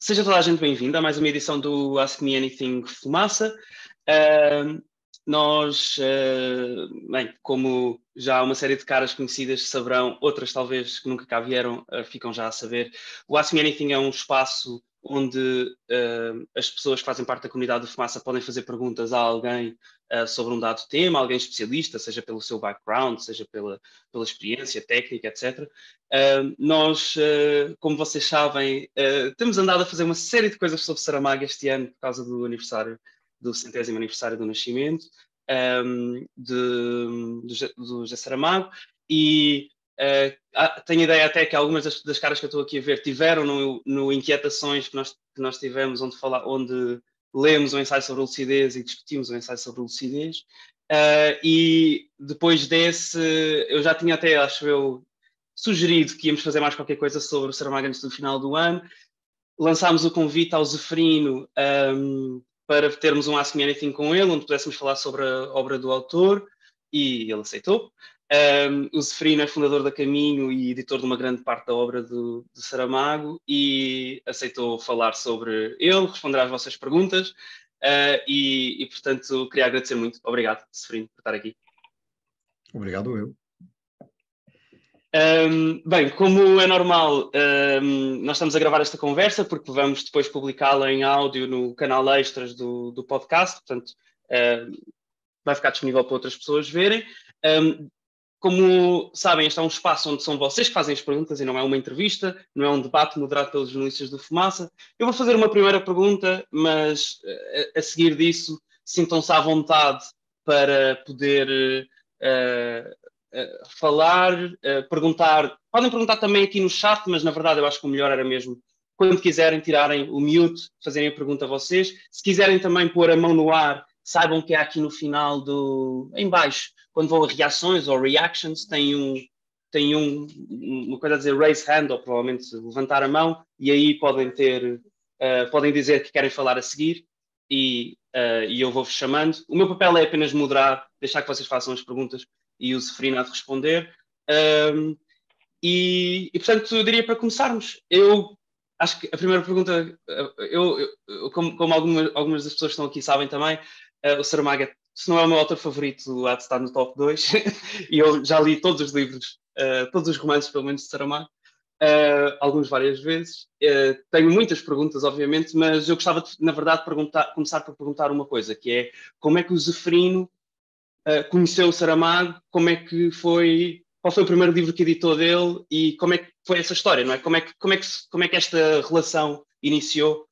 Seja toda a gente bem-vinda a mais uma edição do Ask Me Anything Fumaça. Bem, como já uma série de caras conhecidas saberão, outras talvez que nunca cá vieram, ficam já a saber. O Ask Me Anything é um espaço onde as pessoas que fazem parte da comunidade do Fumaça podem fazer perguntas a alguém sobre um dado tema, alguém especialista, seja pelo seu background, seja pela experiência técnica, etc. Como vocês sabem, temos andado a fazer uma série de coisas sobre Saramago este ano por causa do aniversário, do 100º aniversário do nascimento do José Saramago, e tenho ideia até que algumas das caras que eu estou aqui a ver tiveram no Inquietações que nós tivemos, onde lemos o ensaio sobre a lucidez e discutimos o ensaio sobre a lucidez. E depois desse, eu já tinha até, acho eu, sugerido que íamos fazer mais qualquer coisa sobre o Saramago antes do final do ano. Lançámos o convite ao Zeferino para termos um Ask Me Anything com ele, onde pudéssemos falar sobre a obra do autor, e ele aceitou. O Zeferino é fundador da Caminho e editor de uma grande parte da obra de Saramago, e aceitou falar sobre ele, responder às vossas perguntas, portanto, queria agradecer muito. Obrigado, Zeferino, por estar aqui. Obrigado, eu. Bem, como é normal, nós estamos a gravar esta conversa porque vamos depois publicá-la em áudio no canal Extras do podcast, portanto, vai ficar disponível para outras pessoas verem. Como sabem, este é um espaço onde são vocês que fazem as perguntas e não é uma entrevista, não é um debate moderado pelos jornalistas do Fumaça. Eu vou fazer uma primeira pergunta, mas a seguir disso, sintam-se à vontade para poder falar, perguntar. Podem perguntar também aqui no chat, mas na verdade eu acho que o melhor era mesmo, quando quiserem, tirarem o mute, fazerem a pergunta a vocês. Se quiserem também pôr a mão no ar, saibam que é aqui no final em baixo, quando vão a reações ou reactions, tem uma coisa a dizer raise hand, ou provavelmente levantar a mão, e aí podem dizer que querem falar a seguir, e eu vou-vos chamando. O meu papel é apenas moderar, deixar que vocês façam as perguntas e o Zeferino há de responder. Portanto, eu diria para começarmos. Eu acho que a primeira pergunta, como algumas das pessoas que estão aqui sabem também, o Saramago, se não é o meu autor favorito, há de estar no top 2. E eu já li todos os livros, todos os romances, pelo menos, de Saramago, alguns várias vezes. Tenho muitas perguntas, obviamente, mas eu gostava, na verdade, começar por perguntar uma coisa, que é como é que o Zeferino conheceu o Saramago, qual foi o primeiro livro que editou dele e como é que foi essa história, não é? Como é que esta relação iniciou,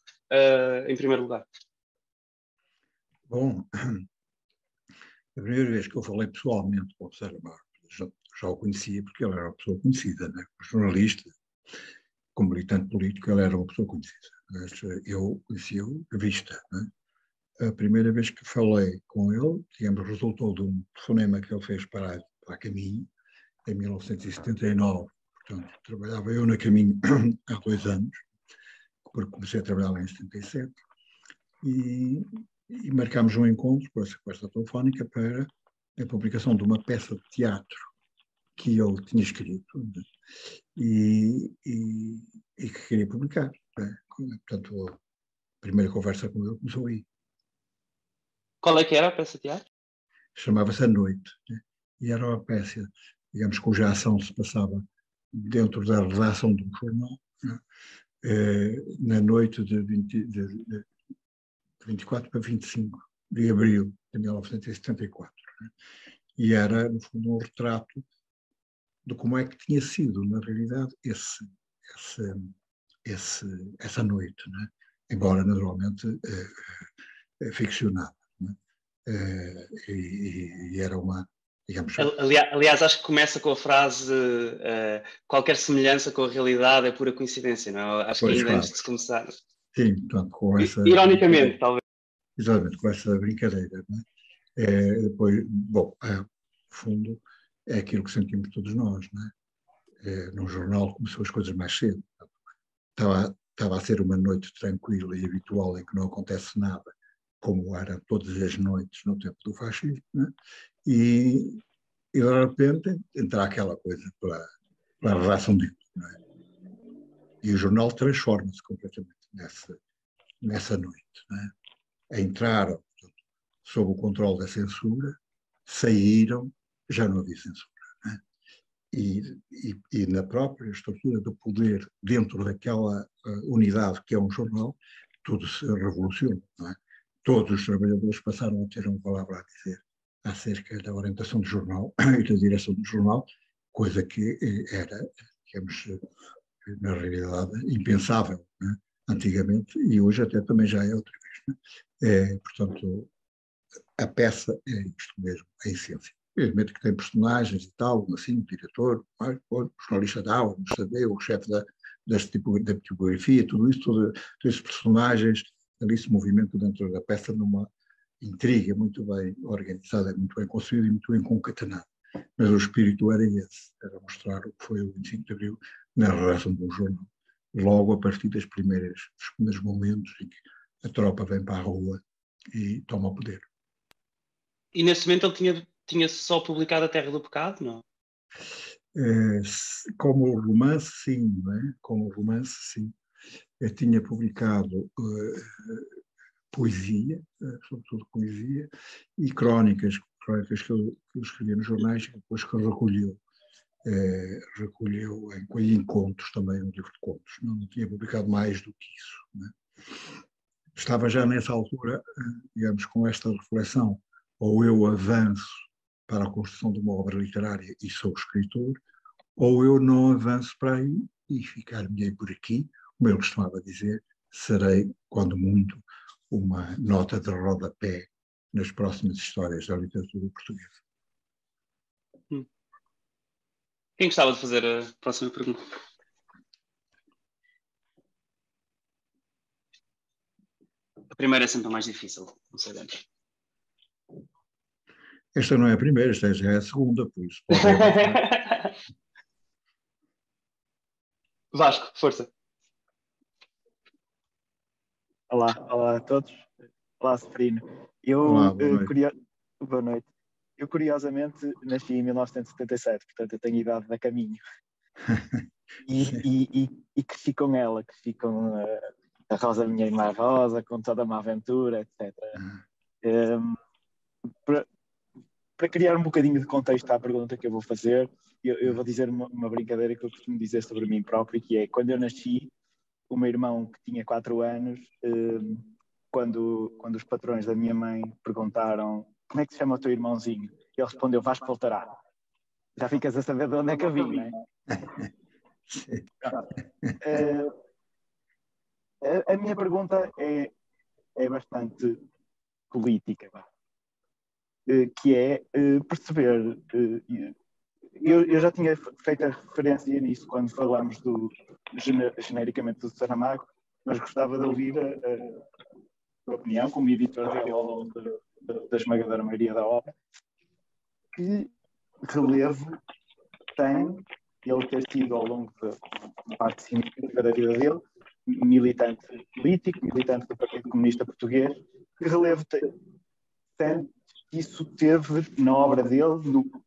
em primeiro lugar? Bom, a primeira vez que eu falei pessoalmente com o Saramago, já o conhecia porque ele era uma pessoa conhecida, né? Como jornalista, como militante político, ele era uma pessoa conhecida. Mas eu conhecia-o de vista, né? A primeira vez que falei com ele, digamos, resultou de um telefonema que ele fez para a Caminho, em 1979. Portanto, trabalhava eu na Caminho há 2 anos, porque comecei a trabalhar lá em 77, e marcámos um encontro com essa telefónica para a publicação de uma peça de teatro que ele tinha escrito, né? e que queria publicar, né? Portanto, a primeira conversa com ele começou aí. Qual é que era a peça de teatro? Chamava-se A Noite, né? E era uma peça, digamos, cuja ação se passava dentro da redação de um jornal, né? Na noite de 24 para 25 de abril de 1974. Né? E era, no fundo, um retrato de como é que tinha sido, na realidade, essa noite, né? Embora, naturalmente, ficcionada. Né? E era uma, digamos... Aliás, acho que começa com a frase qualquer semelhança com a realidade é pura coincidência, não é? Acho que ainda antes de se começar. Sim, portanto, com essa... Ironicamente, talvez. Exatamente, com essa brincadeira. Né? Depois, bom, no fundo, é aquilo que sentimos todos nós, né? Num jornal começou as coisas mais cedo. Estava a ser uma noite tranquila e habitual em que não acontece nada, como era todas as noites no tempo do fascismo, né? E de repente entra aquela coisa para a redação dele, não é? E o jornal transforma-se completamente. nessa noite. Né? Entraram, portanto, sob o controle da censura, saíram, já não havia censura. Né? E na própria estrutura do poder, dentro daquela unidade que é um jornal, tudo se revolucionou. Não é? Todos os trabalhadores passaram a ter uma palavra a dizer acerca da orientação do jornal e da direção do jornal, coisa que era, digamos, na realidade, impensável, né? Antigamente, e hoje até também já é outra vez. Né? Portanto, a peça é isto mesmo, a essência. Evidentemente que tem personagens e tal, assim, o diretor, o jornalista da aula, o chefe da tipografia, tudo isso, todos esses personagens ali se movimentam dentro da peça numa intriga muito bem organizada, muito bem construída e muito bem concatenada. Mas o espírito era esse, era mostrar o que foi o 25 de Abril na redação do jornal. Logo a partir dos primeiros momentos em que a tropa vem para a rua e toma o poder. E nesse momento ele tinha só publicado A Terra do Pecado, não? Como romance, sim, não é? Como romance, sim. Eu tinha publicado poesia, sobretudo poesia, e crónicas que eu escrevia nos jornais, e depois que recolheu em contos também, um livro de contos. Não tinha publicado mais do que isso. Né? Estava já nessa altura, digamos, com esta reflexão, ou eu avanço para a construção de uma obra literária e sou escritor, ou eu não avanço para aí e ficar-me por aqui, como ele costumava dizer, serei, quando muito, uma nota de rodapé nas próximas histórias da literatura portuguesa. Quem gostava de fazer a próxima pergunta? A primeira é sempre a mais difícil, não sabemos. Esta não é a primeira, esta já é a segunda, por isso pode Vasco, força. Olá a todos. Olá, Seferino. Olá, boa noite. Boa noite. Eu, curiosamente, nasci em 1977, portanto eu tenho idade a caminho. E cresci com ela, cresci com a Rosa Minha Irmã Rosa, com toda uma aventura, etc. Para criar um bocadinho de contexto à pergunta que eu vou fazer, eu vou dizer uma brincadeira que eu costumo dizer sobre mim próprio, que é, quando eu nasci, o meu irmão, que tinha 4 anos, quando os patrões da minha mãe perguntaram: como é que se chama o teu irmãozinho? Ele respondeu: Vasco voltará. Já ficas a saber de onde é que eu vim, não é? A minha pergunta é bastante política, que é perceber. Eu já tinha feito a referência nisso quando falámos genericamente do Saramago, mas gostava de ouvir a opinião, como editor dele ao longo da esmagadora maioria da obra, que relevo tem ele ter sido, ao longo da parte significativa da vida dele, militante político, militante do Partido Comunista Português, que relevo tem isso teve na obra dele,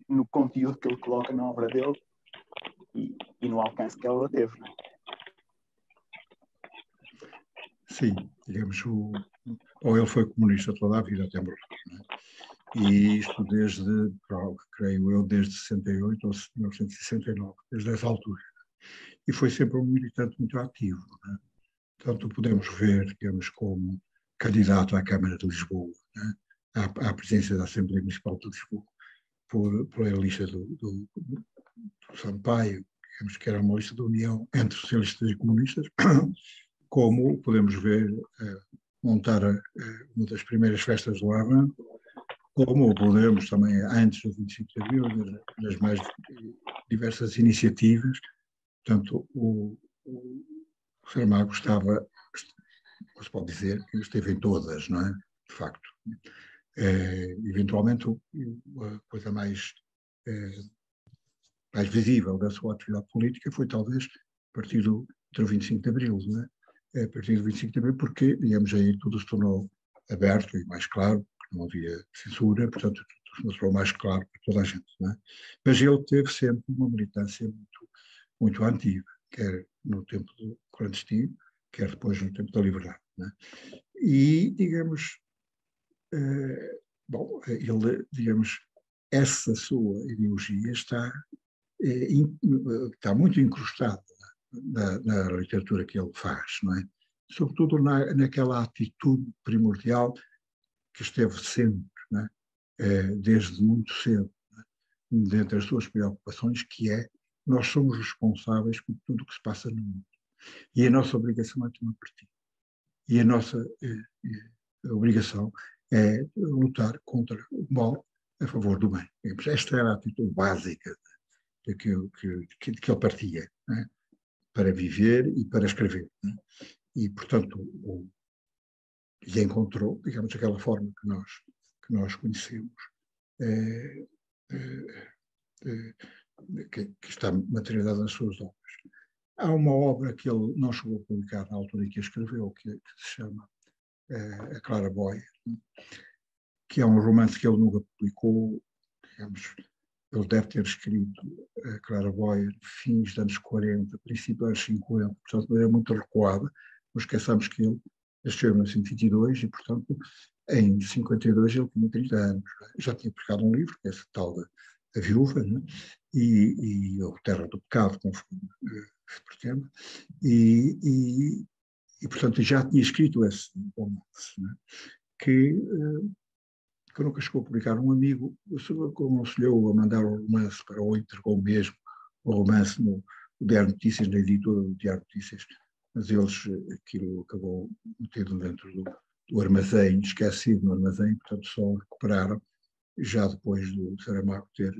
no conteúdo que ele coloca na obra dele e no alcance que ela teve. Sim, digamos, ou ele foi comunista toda a vida até morrer, não é? E isto creio eu, desde 68 ou 1969, desde essa altura. E foi sempre um militante muito ativo, não é? Portanto, podemos ver, digamos, como candidato à Câmara de Lisboa, não é? À presidência da Assembleia Municipal de Lisboa, pela lista do Sampaio, digamos que era uma lista de união entre socialistas e comunistas, como podemos ver montar uma das primeiras festas do Avante, como podemos também, antes do 25 de Abril, das mais diversas iniciativas. Portanto, o Saramago estava, se pode dizer, que esteve em todas, não é? De facto. Eventualmente, a coisa mais visível da sua atividade política foi talvez a partir do 25 de Abril, não é? A partir do 25 de Abril, porque, digamos, aí tudo se tornou aberto e mais claro, porque não havia censura, portanto, tudo se tornou mais claro para toda a gente, não é? Mas ele teve sempre uma militância muito, muito ativa, quer no tempo do clandestino, quer depois no tempo da liberdade. Né? E, digamos, bom, ele, digamos, essa sua ideologia está muito incrustada na literatura que ele faz, não é? Sobretudo naquela atitude primordial que esteve sempre, não é? Desde muito cedo, dentre as suas preocupações, que é: nós somos responsáveis por tudo o que se passa no mundo. E a nossa obrigação é tomar partido. E a nossa obrigação é lutar contra o mal a favor do bem. Esta era a atitude básica de que ele partia, né? Para viver e para escrever. Né? E, portanto, e encontrou, digamos, aquela forma que nós conhecemos, que está materializada nas suas obras. Há uma obra que ele não chegou a publicar na altura em que a escreveu, que se chama A Clara Boia, né? Que é um romance que ele nunca publicou, digamos. Ele deve ter escrito a Clara Boia fins dos anos 40, princípio dos anos 50, portanto, era muito recuada. Não esqueçamos que ele nasceu em 1922 e, portanto, em 52 ele tinha 30 anos. Já tinha publicado um livro, que é esse tal da Viúva, né? E o Terra do Pecado, conforme se pretende, e, portanto, já tinha escrito esse romance, né? Que nunca chegou a publicar. Um amigo aconselhou a mandar o romance para, ou entregou mesmo o romance no Diário Notícias, na editora do Diário Notícias, mas aquilo acabou metido dentro do armazém, esquecido no armazém, portanto só recuperaram já depois do Saramago ter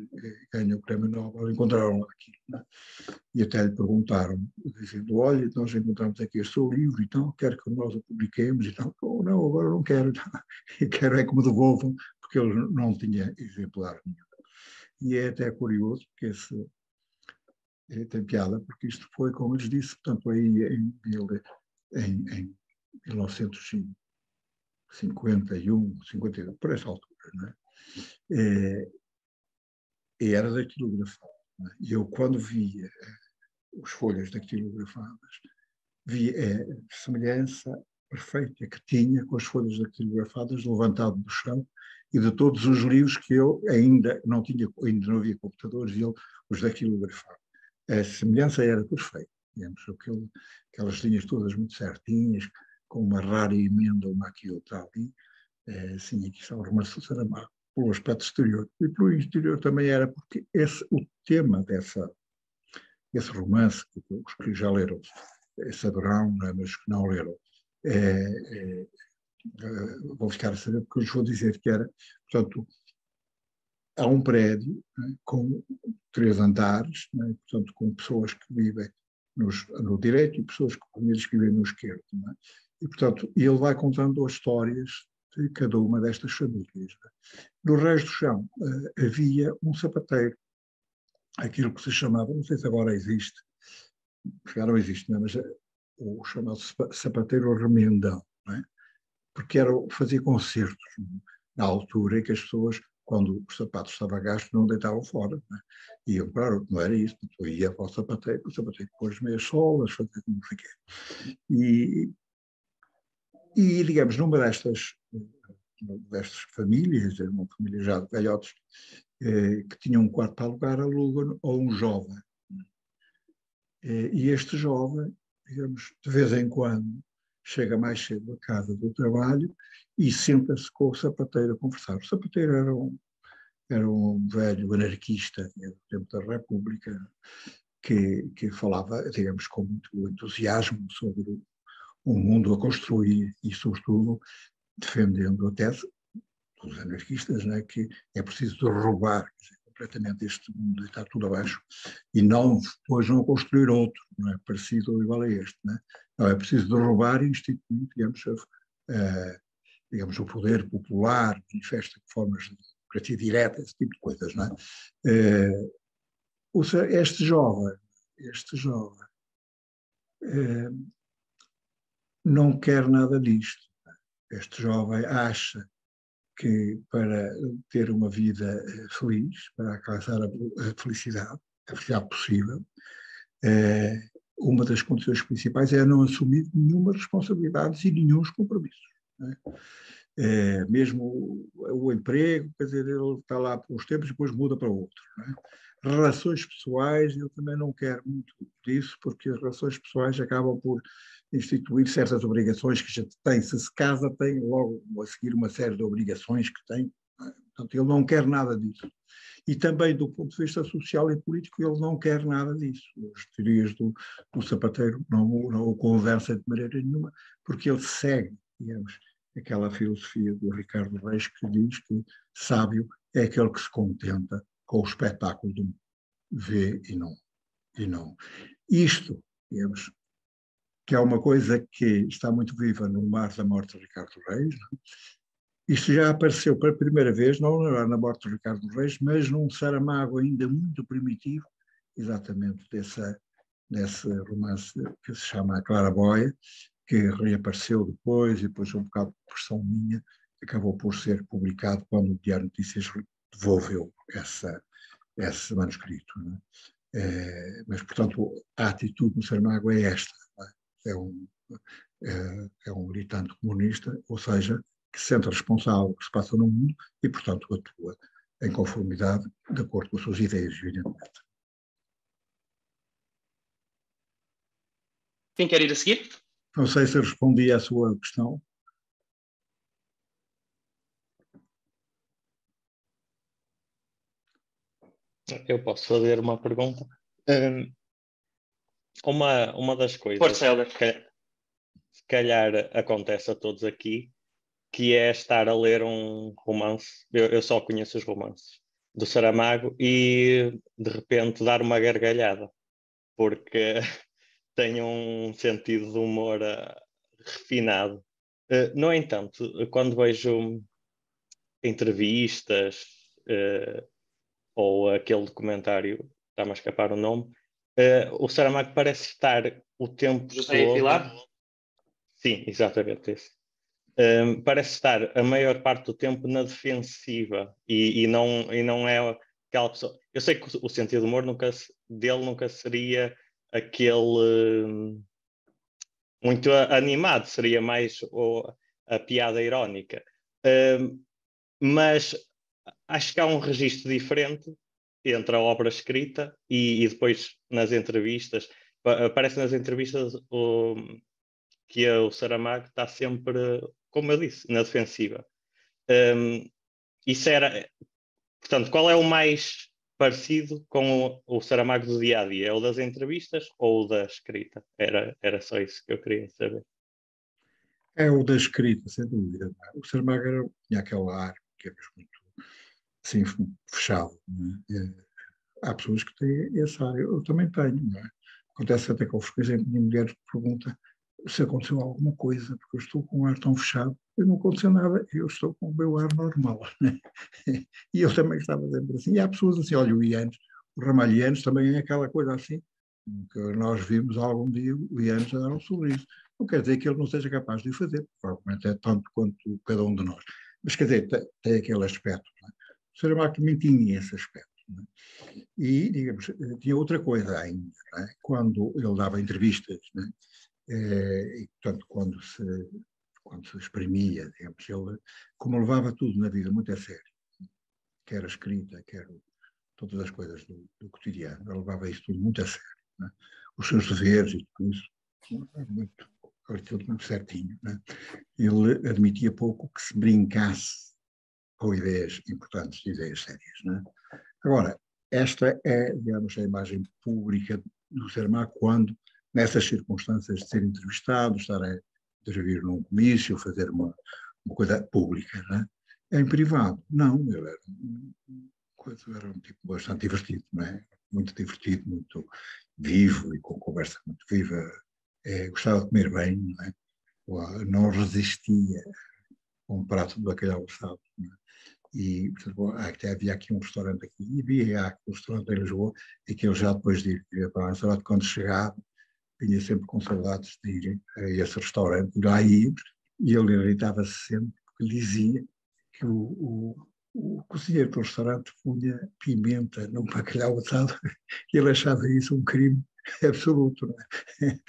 ganho o Prémio Nobel. Encontraram aquilo, né? E até lhe perguntaram, dizendo: olha, nós encontramos aqui este seu livro, então quer que nós o publiquemos? E tal. Oh, não, agora não quero. Quero é que me devolvam, porque ele não tinha exemplar nenhum. E é até curioso, porque tem piada, porque isto foi, como lhes disse, portanto, aí em 1951, 52, por essa altura, não é? E era datilografado. Não é? E eu, quando via as folhas dactilografadas, via a semelhança perfeita que tinha com as folhas dactilografadas levantado do chão e de todos os livros que eu ainda não havia computadores e ele os dactilografava. A semelhança era perfeita. Digamos, aquelas linhas todas muito certinhas, com uma rara emenda, uma aqui, outra ali. Sim, aqui está o romance do Saramago, pelo aspecto exterior. E pelo interior também era, porque o tema esse romance, os que já leram saberão, mas que não leram, vão ficar a saber, porque eu lhes vou dizer que era, portanto, há um prédio, né, com 3 andares, né, portanto, com pessoas que vivem no direito e pessoas que vivem no esquerdo. Né? E, portanto, ele vai contando as histórias de cada uma destas famílias. Né? No resto do chão havia um sapateiro, aquilo que se chamava, não sei se agora existe, já não existe, não é? Mas o chamado sapateiro remendão, não é? Porque fazia concertos na altura em que as pessoas, quando o sapato estava gasto, não deitavam fora. Não é? Iam para, não era isso, eu ia para o sapateiro pôr as meias solas, fazia não sei o quê. E, digamos, numa destas famílias, uma família já de velhotes, que tinha um quarto para alugar, alugam a um jovem. E este jovem, digamos, de vez em quando, chega mais cedo à casa do trabalho e senta-se com o sapateiro a conversar. O sapateiro era um velho anarquista do tempo da República que falava, digamos, com muito entusiasmo sobre um mundo a construir e, sobretudo, defendendo a tese dos anarquistas, né, que é preciso derrubar completamente este mundo e está tudo abaixo, e depois não construir outro, não é parecido ou igual a este. Né? Não, é preciso derrubar e instituir, digamos, o poder popular, manifesta formas de democracia direta, esse tipo de coisas. Não é? Ou seja, este jovem não quer nada disto. Este jovem acha que para ter uma vida feliz, para alcançar a felicidade possível, uma das condições principais é não assumir nenhuma responsabilidade e nenhum compromissos. Não é? Mesmo o emprego, quer dizer, ele está lá por uns tempos e depois muda para outro. Não é? Relações pessoais, eu também não quero muito disso, porque as relações pessoais acabam por instituir certas obrigações que a gente tem. Se casa, tem logo a seguir uma série de obrigações que tem. Não é? Portanto, ele não quer nada disso. E também, do ponto de vista social e político, ele não quer nada disso. As teorias do Zapatero não o conversam de maneira nenhuma, porque ele segue, digamos, aquela filosofia do Ricardo Reis que diz que sábio é aquele que se contenta com o espetáculo do vê e não. Isto, digamos, que é uma coisa que está muito viva no mar da morte de Ricardo Reis, não? Isto já apareceu pela primeira vez, não na morte de Ricardo Reis, mas num Saramago ainda muito primitivo, exatamente desse romance que se chama A Claraboia, que reapareceu depois, e depois um bocado de pressão minha, acabou por ser publicado quando o Diário de Notícias devolveu esse manuscrito. Não é? Mas, portanto, a atitude do Saramago é esta. É um militante comunista, ou seja, que se sente responsável do que se passa no mundo e, portanto, atua em conformidade, de acordo com as suas ideias, evidentemente. Quem quer ir a seguir? Não sei se respondi à sua questão. Eu posso fazer uma pergunta? Uma das coisas Força, que se calhar acontece a todos aqui, que é estar a ler um romance, eu só conheço os romances do Saramago, e de repente dar uma gargalhada, porque tem um sentido de humor refinado. No entanto, quando vejo entrevistas ou aquele documentário, está-me a escapar o nome, o Saramago parece estar o tempo José e todo... Pilar? Sim, exatamente esse. Parece estar a maior parte do tempo na defensiva e não é aquela pessoa. Eu sei que o sentido do humor dele nunca seria aquele muito animado, seria mais a piada irónica. Mas acho que há um registro diferente entre a obra escrita e depois nas entrevistas. Aparece nas entrevistas que o Saramago está sempre, como eu disse, na defensiva. Isso era... Portanto, qual é o mais parecido com o Saramago do dia-a-dia? É o das entrevistas ou o da escrita? Era só isso que eu queria saber. É o da escrita, sem dúvida. O Saramago tinha aquele ar que é muito assim, fechado. Não é? Há pessoas que têm esse ar, eu também tenho. Não é? Acontece até com frequência, a minha mulher pergunta se aconteceu alguma coisa, porque eu estou com um ar tão fechado. Eu não aconteceu nada, eu estou com o meu ar normal. Né? E eu também estava sempre assim. E há pessoas assim, olha, o Ramalhianos também é aquela coisa assim, que nós vimos algum dia o Ianes a dar um sorriso. Não quer dizer que ele não seja capaz de o fazer, provavelmente é tanto quanto cada um de nós. Mas quer dizer, tem aquele aspecto. Não é? O Saramago também tinha esse aspecto. Não é? E, digamos, tinha outra coisa ainda. Não é? Quando ele dava entrevistas, não é? E, portanto, quando se exprimia, digamos, ele, como levava tudo na vida muito a sério, quer a escrita, quer todas as coisas do cotidiano, ele levava isso tudo muito a sério. Né? Os seus deveres e tudo isso, tudo muito certinho. Né? Ele admitia pouco que se brincasse com ideias importantes, ideias sérias. Né? Agora, esta é, digamos, a imagem pública do Saramago quando, nessas circunstâncias de ser entrevistado, estar a intervir num comício, fazer uma coisa pública. Né? Em privado, não, ele era um tipo bastante divertido, não é? Muito divertido, muito vivo e com conversa muito viva. Gostava de comer bem, não é? Não resistia a um prato de bacalhau assado. Não é? E, portanto, até havia aqui um restaurante aqui, e havia um restaurante em Lisboa, e que eu já depois de ir para o restaurante, quando chegava, vinha sempre com saudades de ir a esse restaurante, e lá íamos, e ele irritava-se sempre, porque lhe dizia que o cozinheiro do restaurante punha pimenta no bacalhau assado, e ele achava isso um crime, absoluto, não é?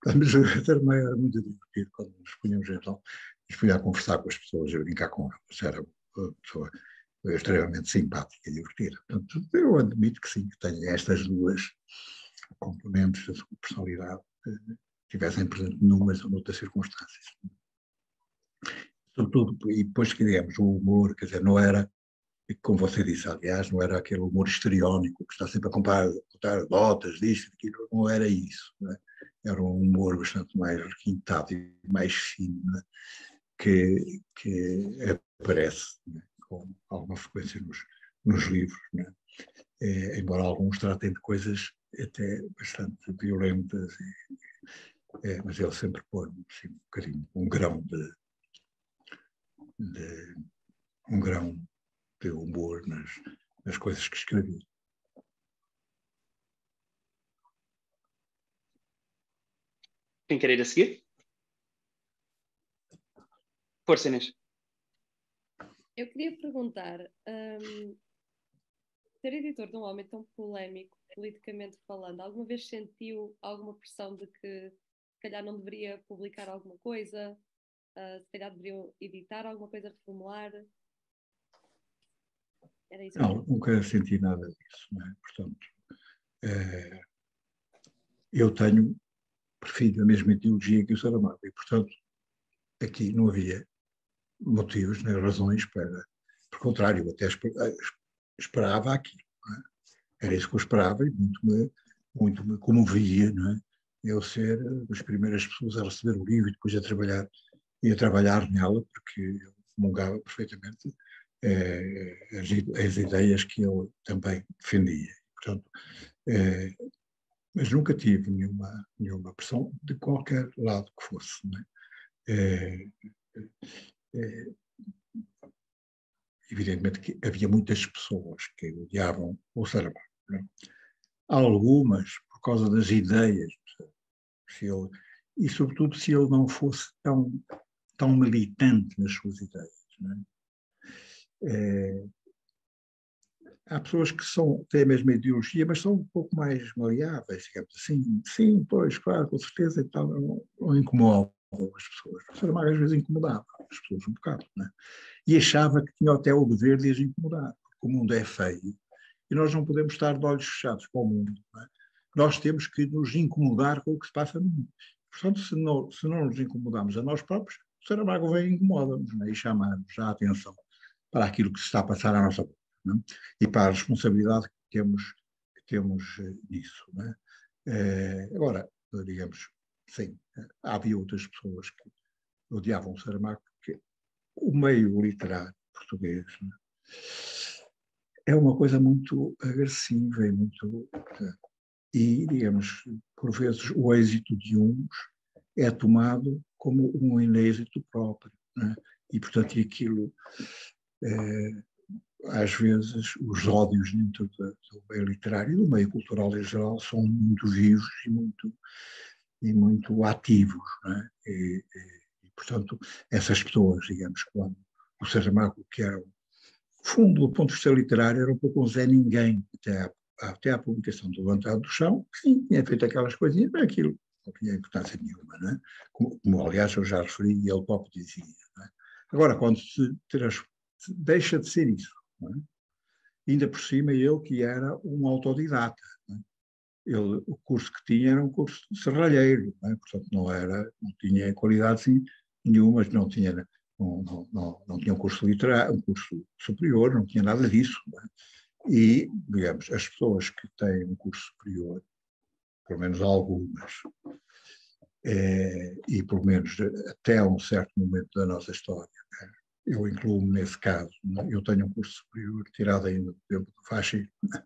Mas também era muito divertido quando nos punhamos então, nos punha a conversar com as pessoas, a brincar com elas, era uma pessoa extremamente simpática e divertida. Portanto, eu admito que sim, que tenho estas duas componentes da sua personalidade tivessem presente numas ou noutras circunstâncias. Sobretudo, e depois que digamos, o humor, quer dizer, não era, como você disse, aliás, não era aquele humor histriónico que está sempre a contar notas disto, daquilo, não era isso. Não é? Era um humor bastante mais requintado e mais fino, não é? que aparece, não é? Com alguma frequência nos livros, não é? Embora alguns tratem de coisas até bastante violentas, mas ele sempre põe assim, um bocadinho, um grão de humor nas coisas que escrevia. Quem quer ir a seguir? Força, Inês. Eu queria perguntar, ser editor de um homem tão polémico, politicamente falando, alguma vez sentiu alguma pressão de que se calhar não deveria publicar alguma coisa, se calhar deveriam editar alguma coisa, reformular? Era isso. Não, nunca senti nada disso, não é? Portanto, eu prefiro a mesma ideologia que o Saramago e, portanto, aqui não havia motivos nem razões para, por contrário, até esperava aquilo. Não é? Era isso que eu esperava e muito me comovia, não é? Eu ser das primeiras pessoas a receber o livro e depois a trabalhar nela, porque eu comungava perfeitamente as ideias que eu também defendia. Portanto, mas nunca tive nenhuma pressão de qualquer lado que fosse. Não é? Evidentemente que havia muitas pessoas que odiavam o Saramago. Não é? Algumas por causa das ideias, e sobretudo se ele não fosse tão militante nas suas ideias. Não é? Há pessoas que têm a mesma ideologia, mas são um pouco mais maleáveis, digamos assim. Sim, pois, claro, com certeza, e tal, não incomodam as pessoas. O Saramago às vezes incomodava as pessoas um bocado, não é? E achava que tinha até o dever de as incomodar, porque o mundo é feio e nós não podemos estar de olhos fechados para o mundo. Não é? Nós temos que nos incomodar com o que se passa no mundo. Portanto, se não nos incomodamos a nós próprios, o Saramago vem e incomoda-nos, não é? E chama-nos a atenção para aquilo que se está a passar à nossa volta. Não é? E para a responsabilidade que temos nisso. Não é? Agora, digamos, sim, havia outras pessoas que odiavam o Saramago porque o meio literário português, não é uma coisa muito agressiva e, digamos, por vezes o êxito de uns é tomado como um inêxito próprio. Não é? E, portanto, aquilo, às vezes, os ódios dentro do meio literário e do meio cultural em geral são muito vivos e muito ativos. Não é? E, portanto, essas pessoas, digamos, quando o Saramago, que era, fundo, do ponto de vista literário, era um pouco um Zé Ninguém, até à publicação do Levantado do Chão, sim, tinha feito aquelas coisinhas, mas aquilo não tinha importância nenhuma, não é? Como aliás, eu já referi e ele próprio dizia. Não é? Agora, quando deixa de ser isso, não é? Ainda por cima, ele que era um autodidata, não é? O curso que tinha era um curso de serralheiro, não é? Portanto, não tinha qualidade nenhuma, não tinha um curso literário, um curso superior, não tinha nada disso. Não é? E, digamos, as pessoas que têm um curso superior, pelo menos algumas, e pelo menos até um certo momento da nossa história, né? Eu incluo-me nesse caso, né? Eu tenho um curso superior tirado ainda do tempo do fascismo, né?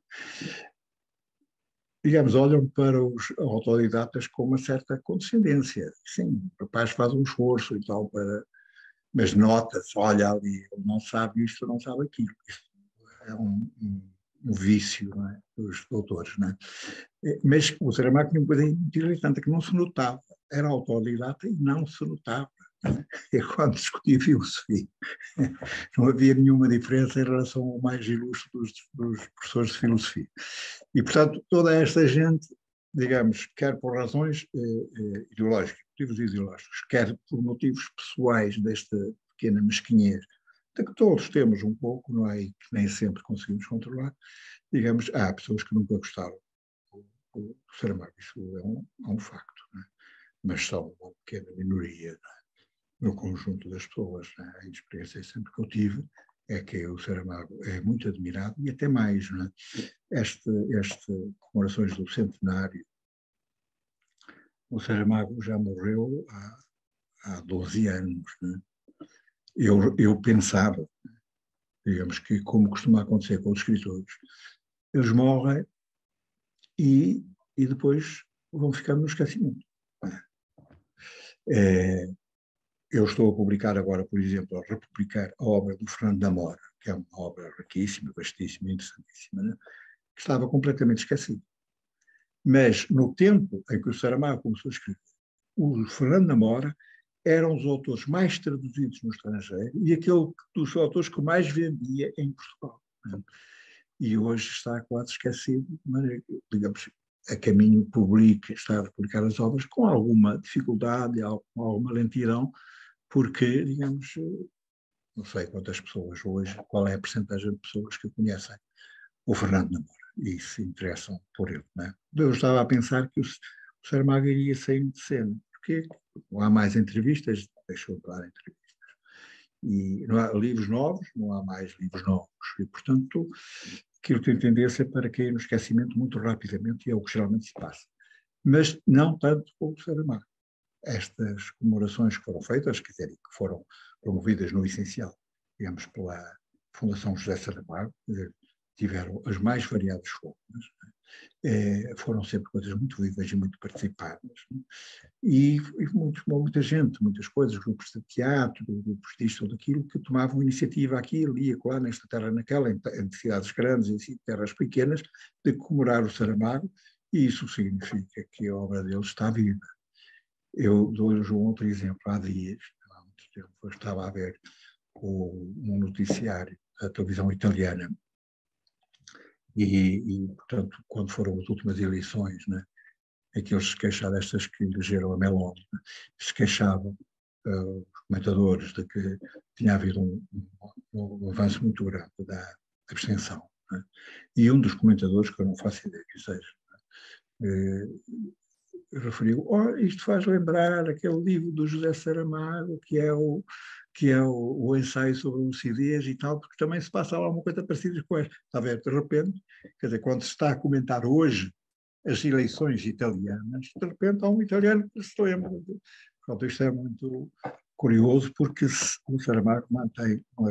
Digamos, olham para os autodidatas com uma certa condescendência. Sim, o rapaz faz um esforço e tal, mas nota-se, olha ali, ele não sabe isto, não sabe aquilo. Isto é um vício, não é? Dos doutores. Não é? Mas o Saramago tinha uma coisa muito irritante, que não se notava. Era autodidata e não se notava. E quando discutia filosofia, não havia nenhuma diferença em relação ao mais ilustre dos professores de filosofia. E, portanto, toda esta gente digamos, quer por razões ideológicas, motivos ideológicos, quer por motivos pessoais desta pequena mesquinhez, de que todos temos um pouco, não é? E que nem sempre conseguimos controlar, digamos, há pessoas que nunca gostaram do Saramago, isso é um facto, não é? Mas são uma pequena minoria, não é? No conjunto das pessoas, não é? A experiência sempre que eu tive é que o Saramago é muito admirado e até mais, não é? Este comemorações do centenário, o Saramago já morreu há 12 anos, né? Eu pensava, digamos que como costuma acontecer com os escritores, eles morrem e depois vão ficando no esquecimento. Eu estou a publicar agora, por exemplo, a republicar a obra do Fernando da Mora, que é uma obra riquíssima, vastíssima, interessantíssima, né? Que estava completamente esquecida. Mas no tempo em que o Saramago começou a escrever, o Fernando da Mora eram os autores mais traduzidos no estrangeiro e aquele dos autores que mais vendia em Portugal. Né? E hoje está quase esquecido, mas, digamos, a caminho está a publicar as obras com alguma dificuldade, com alguma lentidão, porque, digamos, não sei quantas pessoas hoje, qual é a percentagem de pessoas que conhecem o Fernando da Mora e se interessam por ele. Né? Eu estava a pensar que o Saramago iria sair de cena, porque não há mais entrevistas, deixou de dar entrevistas. E não há livros novos, não há mais livros novos. E, portanto, aquilo que eu entendesse é para cair no esquecimento muito rapidamente, e é o que geralmente se passa. Mas não tanto com o Saramago. Estas comemorações que foram feitas, quer dizer, que foram promovidas no essencial, digamos, pela Fundação José Saramago, tiveram as mais variadas formas, foram sempre coisas muito vivas e muito participadas, e muita gente, muitas coisas, grupos de teatro, grupos disto ou daquilo, que tomavam iniciativa aqui, ali, acolá, nesta terra, naquela, em cidades grandes e em terras pequenas, de comemorar o Saramago, e isso significa que a obra dele está viva. Eu dou-lhes um outro exemplo. Há dias, há muito tempo, eu estava a ver um noticiário da televisão italiana e, portanto, quando foram as últimas eleições, né, aqueles se queixavam, estas que elegeram a Meloni, né, se queixavam, os comentadores, de que tinha havido um avanço muito grande da abstenção. Né, e um dos comentadores, que eu não faço ideia que seja, referiu, isto faz lembrar aquele livro do José Saramago, que é o ensaio sobre lucidez e tal, porque também se passa lá uma coisa parecida com esta. Está a ver, de repente, quer dizer, quando se está a comentar hoje as eleições italianas, de repente há um italiano que se lembra. Pronto, isto é muito curioso, porque o Saramago mantém uma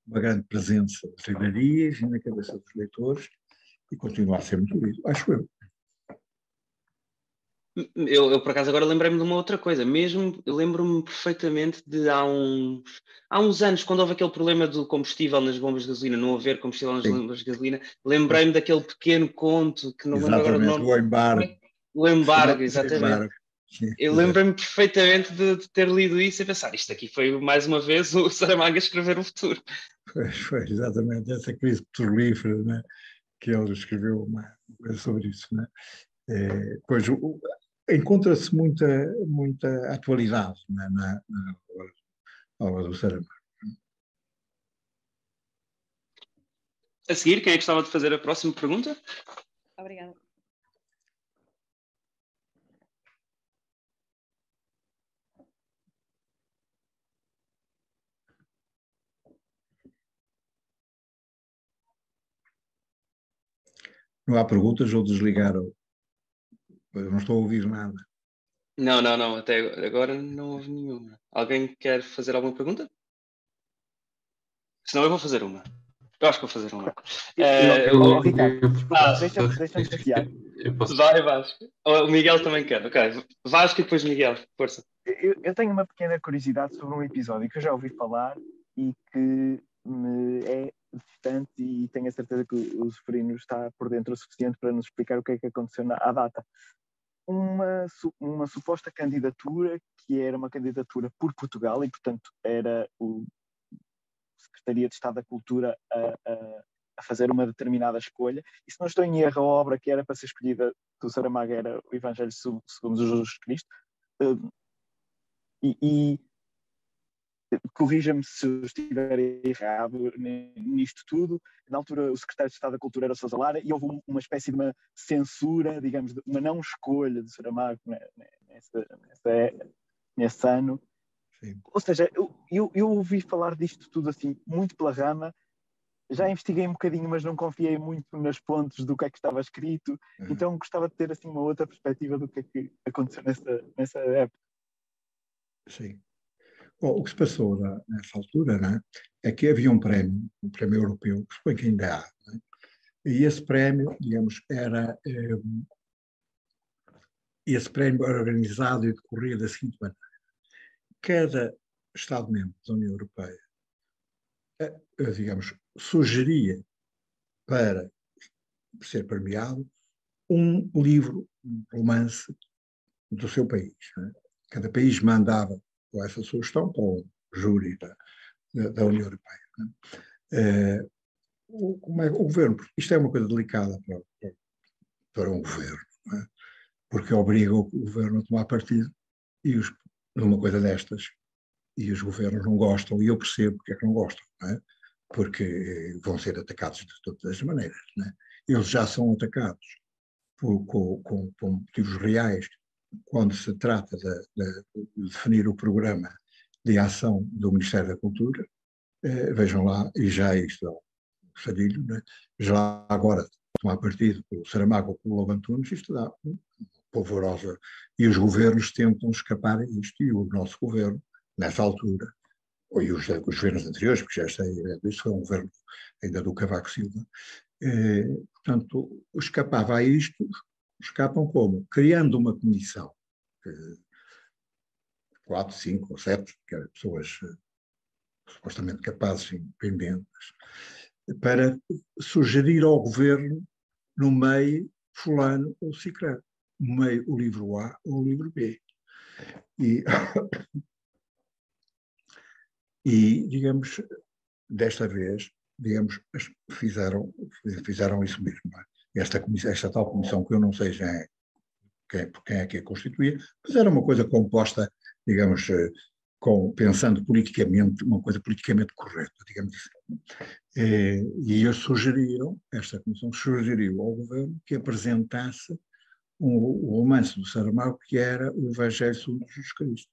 grande presença nas livrarias e na cabeça dos leitores e continua a ser muito lido, acho eu. Eu, por acaso, agora lembrei-me de uma outra coisa. Mesmo, eu lembro-me perfeitamente de há uns anos, quando houve aquele problema do combustível nas bombas de gasolina, não haver combustível nas bombas de gasolina, lembrei-me daquele pequeno conto, que não lembro agora o nome. O embargo. O embargo, exatamente. Embargo. Sim, eu lembrei-me perfeitamente de ter lido isso e pensar, isto aqui foi, mais uma vez, o Saramago a escrever o futuro. Foi exatamente essa crise petrolífera, né, que ele escreveu uma coisa sobre isso. Né? Pois encontra-se muita atualidade, né, na obra do Saramago. A seguir, quem é que gostava de fazer a próxima pergunta? Obrigada. Não há perguntas ou desligaram? Eu não estou a ouvir nada. Não, até agora não houve nenhuma. Alguém quer fazer alguma pergunta? Senão eu vou fazer uma. Eu acho que vou fazer uma. Ricardo, deixa-me desafiar. Vai, Vasco. O Miguel também quer. Ok. Vasco e depois Miguel. Força. Eu tenho uma pequena curiosidade sobre um episódio que eu já ouvi falar e que me é distante e tenho a certeza que o Zeferino está por dentro o suficiente para nos explicar o que é que aconteceu à data. Uma suposta candidatura que era uma candidatura por Portugal e, portanto, era o Secretaria de Estado da Cultura a a fazer uma determinada escolha. E se não estou em erro, a obra que era para ser escolhida do Saramago era o Evangelho segundo Jesus Cristo. E corrija-me se eu estiver errado nisto tudo. Na altura, o secretário de Estado da Cultura era o Sousa Lara e houve uma espécie de uma censura, digamos, uma não escolha de Saramago nesse ano. Sim. Ou seja, eu ouvi falar disto tudo assim, muito pela rama. Já investiguei um bocadinho, mas não confiei muito nas fontes do que é que estava escrito. Então gostava de ter assim uma outra perspectiva do que é que aconteceu nessa época. Sim. Bom, o que se passou nessa altura, né, é que havia um prémio europeu, que suponho que ainda há, né, e esse prémio, digamos, esse prémio era organizado e decorria da seguinte maneira. Cada Estado-membro da União Europeia, digamos, sugeria para ser premiado um livro, um romance do seu país. Né? Cada país mandava com essa sugestão para o júri da União Europeia. Né? O governo, isto é uma coisa delicada para um governo, né? Porque obriga o governo a tomar partido numa coisa destas, e os governos não gostam, e eu percebo porque é que não gostam, né? Porque vão ser atacados de todas as maneiras. Né? Eles já são atacados com motivos reais quando se trata de definir o programa de ação do Ministério da Cultura. Vejam lá, e já isto é um sadilho, né? Já agora tomar partido pelo Saramago ou pelo Lobo Antunes, isto dá polvorosa, e os governos tentam escapar a isto, e o nosso governo, nessa altura, e os governos anteriores, porque já sei, isto foi um governo ainda do Cavaco Silva, portanto, escapava a isto, escapam como? Criando uma comissão, 4, 5 ou 7, que eram pessoas supostamente capazes e independentes, para sugerir ao governo, no meio, fulano ou ciclano, no meio o livro A ou o livro B. E digamos, desta vez, digamos, fizeram isso mesmo. Não é? Esta tal comissão, que eu não sei já por quem é que a constituía, mas era uma coisa composta, digamos, pensando politicamente, uma coisa politicamente correta, digamos assim. E eles esta comissão sugeriu ao governo que apresentasse o romance do Saramago, que era o Evangelho segundo Jesus Cristo.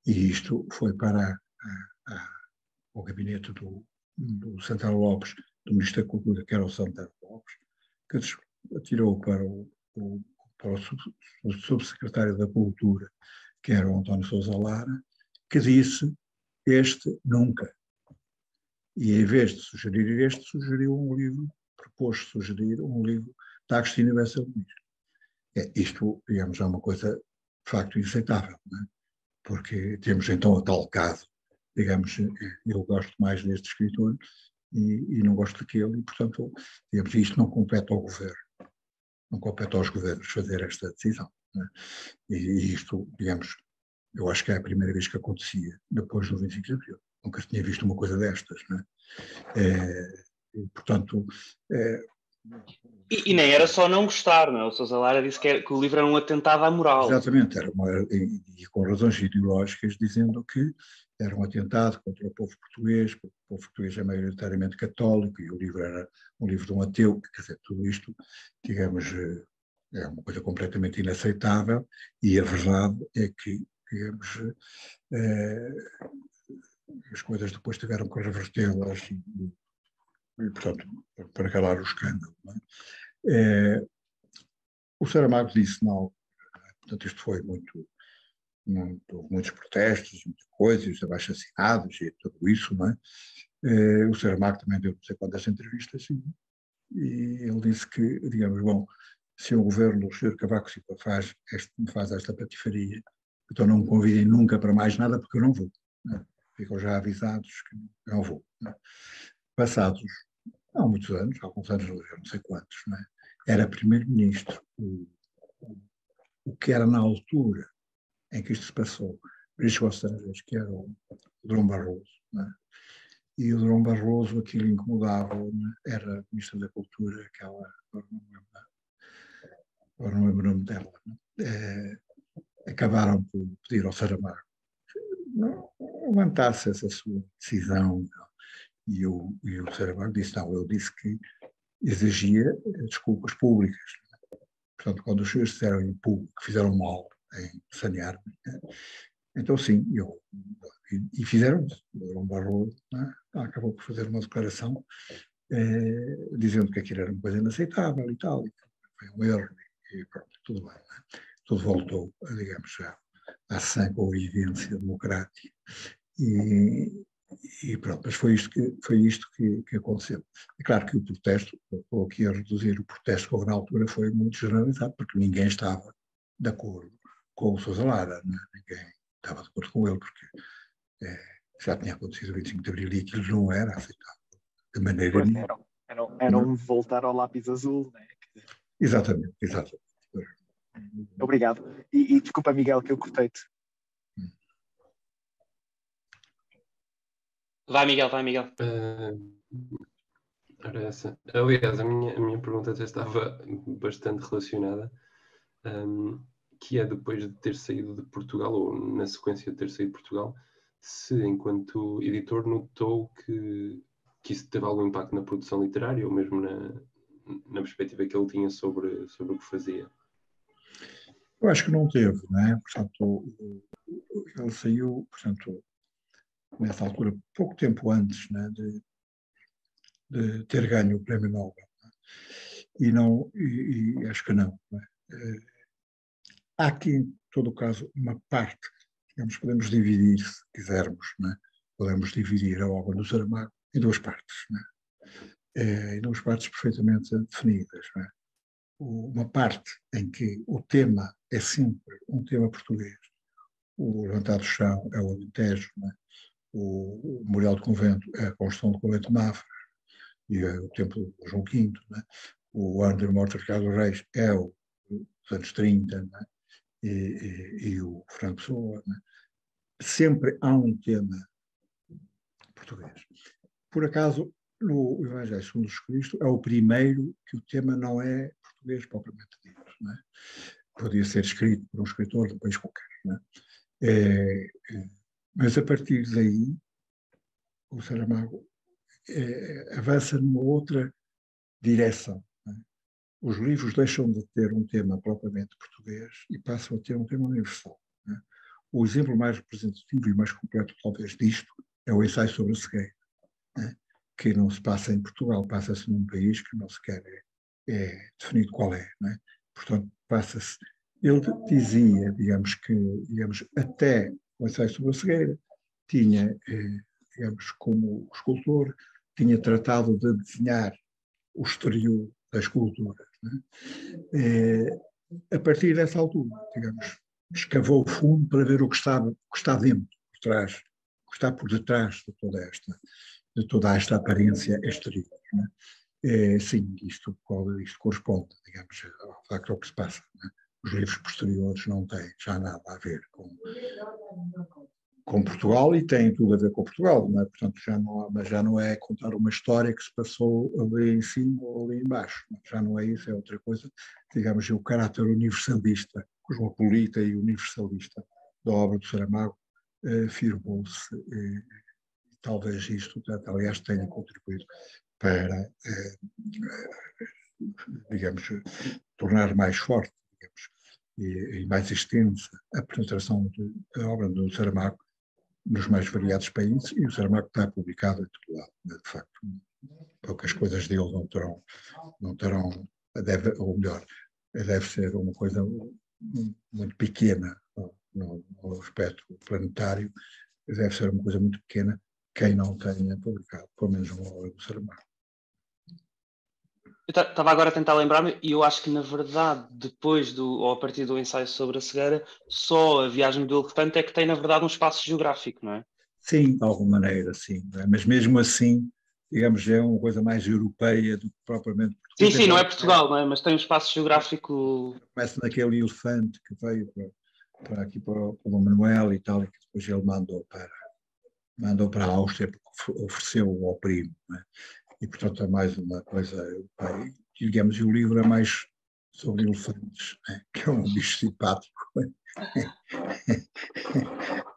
E isto foi para o gabinete do Santana Lopes, do Ministro da Cultura, que era o Santana Lopes, que atirou para o subsecretário da Cultura, que era o António Sousa Lara, que disse: este nunca. E em vez de sugerir este, sugeriu um livro, propôs sugerir um livro da Agostinho Bessa Luís. Isto, digamos, é uma coisa de facto inaceitável, não é? Porque temos então a tal caso, digamos, eu gosto mais deste escritor e não gosto daquele, e portanto, digamos, isto não compete ao governo, não compete aos governos fazer esta decisão. Não é? E isto, digamos, eu acho que é a primeira vez que acontecia depois do 25 de Abril. Nunca se tinha visto uma coisa destas, não é? Portanto... E nem era só não gostar, não é? O Sousa Lara disse que o livro era um atentado à moral. Exatamente, e com razões ideológicas, dizendo que era um atentado contra o povo português, porque o povo português é maioritariamente católico, e o livro era um livro de um ateu. Quer dizer, tudo isto, digamos, é uma coisa completamente inaceitável, e a verdade é que, digamos, as coisas depois tiveram que revertê-las e, portanto, para calar o escândalo. Não é? O Saramago disse, não, portanto, isto foi muitos protestos, muitas coisas, abaixo-assinados e tudo isso, não é? O Saramago também deu não sei quantas entrevistas e ele disse que, digamos, bom, se o governo do Sr. Cavaco Silva faz esta patifaria, então não me convidem nunca para mais nada, porque eu não vou. Não é? Ficam já avisados que não vou. Não é? Passados há muitos anos, há alguns anos, não sei quantos, não é? Era primeiro-ministro o que era na altura em que isto se passou, Ministro dos Estrangeiros, que era o Dom Barroso, não é? e o Durão Barroso, aquilo incomodava, era a Ministra da Cultura, aquela, agora não lembro o nome dela, acabaram por pedir ao Saramago não levantasse essa sua decisão, e o Saramago disse, não, eu disse que exigia desculpas públicas. Portanto, quando os senhores disseram em público que fizeram mal em sanear-me, então sim, e fizeram isso. O Durão Barroso acabou por fazer uma declaração dizendo que aquilo era uma coisa inaceitável e tal, e foi um erro, e pronto, tudo bem. Tudo voltou, digamos, já à sã convivência democrática. E pronto, mas foi isto que aconteceu. É claro que o protesto, estou aqui a reduzir, o protesto que houve na altura foi muito generalizado, porque ninguém estava de acordo com o Sousa Lara, ninguém estava de acordo com ele, porque já tinha acontecido o 25 de Abril e aquilo não era aceitável de maneira nenhuma. Era um voltar ao lápis azul, né? Exatamente. Obrigado. E desculpa, Miguel, que eu cortei-te. Vai, Miguel. Era essa. Aliás, a minha pergunta até estava bastante relacionada, que é depois de ter saído de Portugal, ou na sequência de ter saído de Portugal, se enquanto editor notou que isso teve algum impacto na produção literária, ou mesmo na perspectiva que ele tinha sobre o que fazia. Eu acho que não teve, não é? Portanto, ele saiu, portanto, nessa altura, pouco tempo antes, né, de ter ganho o Prémio Nobel. E acho que não. Há aqui, em todo o caso, uma parte, digamos, podemos dividir, se quisermos, né? Podemos dividir a obra do Saramago em duas partes, né? Em duas partes perfeitamente definidas. Né? Uma parte em que o tema é sempre um tema português. O Levantado do Chão é o Alentejo, né? O Memorial do Convento é a construção do Convento de Mafra e é o Templo do João V, né? O Ano da Morte de Ricardo Reis é os anos 30, né? e o Fernando Pessoa. Né? Sempre há um tema português. Por acaso, no Evangelho segundo Jesus Cristo, é o primeiro que o tema não é português propriamente dito. Né? Podia ser escrito por um escritor de um país qualquer. Né? Mas a partir daí, o Saramago avança numa outra direção. Né? Os livros deixam de ter um tema propriamente português e passam a ter um tema universal. Né? O exemplo mais representativo e mais completo, talvez, disto é o Ensaio sobre a Cegueira, né? Que não se passa em Portugal, passa-se num país que não sequer é definido qual é. Né? Portanto, passa-se. Ele dizia, digamos, até o Ensaio sobre a Cegueira tinha, digamos, como escultor, tinha tratado de desenhar o exterior das culturas. Né? A partir dessa altura, digamos, escavou o fundo para ver o que está dentro, por trás, o que está por detrás de toda esta aparência exterior. Né? Sim, isto corresponde, digamos, ao facto ao que se passa. Né? Os livros posteriores não têm já nada a ver com Portugal e têm tudo a ver com Portugal, não é? Portanto, já não é contar uma história que se passou ali em cima ou ali embaixo. Já não é isso, é outra coisa. Digamos, o caráter universalista, cosmopolita e universalista da obra do Saramago firmou-se. Talvez isto, aliás, tenha contribuído para, digamos, tornar mais forte, digamos, e mais extensa a penetração da obra do Saramago nos mais variados países, e o Saramago está publicado em todo lado. Né? De facto, poucas coisas dele não terão ou melhor, deve ser uma coisa muito pequena no aspecto planetário, deve ser uma coisa muito pequena quem não tenha publicado, pelo menos uma obra do Saramago. Eu estava agora a tentar lembrar-me, e eu acho que, na verdade, depois ou a partir do Ensaio sobre a Cegueira, só a Viagem do Elefante é que tem, na verdade, um espaço geográfico, não é? Sim, de alguma maneira, sim. É? Mas mesmo assim, digamos, é uma coisa mais europeia do que propriamente portuguesa. Sim, não é Portugal, não é? Mas tem um espaço geográfico... Começa naquele elefante que veio para aqui para o Manuel e tal, e que depois ele mandou para mandou para a Áustria porque ofereceu ao primo, né? E, portanto, é mais uma coisa, digamos, e o livro é mais sobre elefantes, né? Que é um bicho simpático.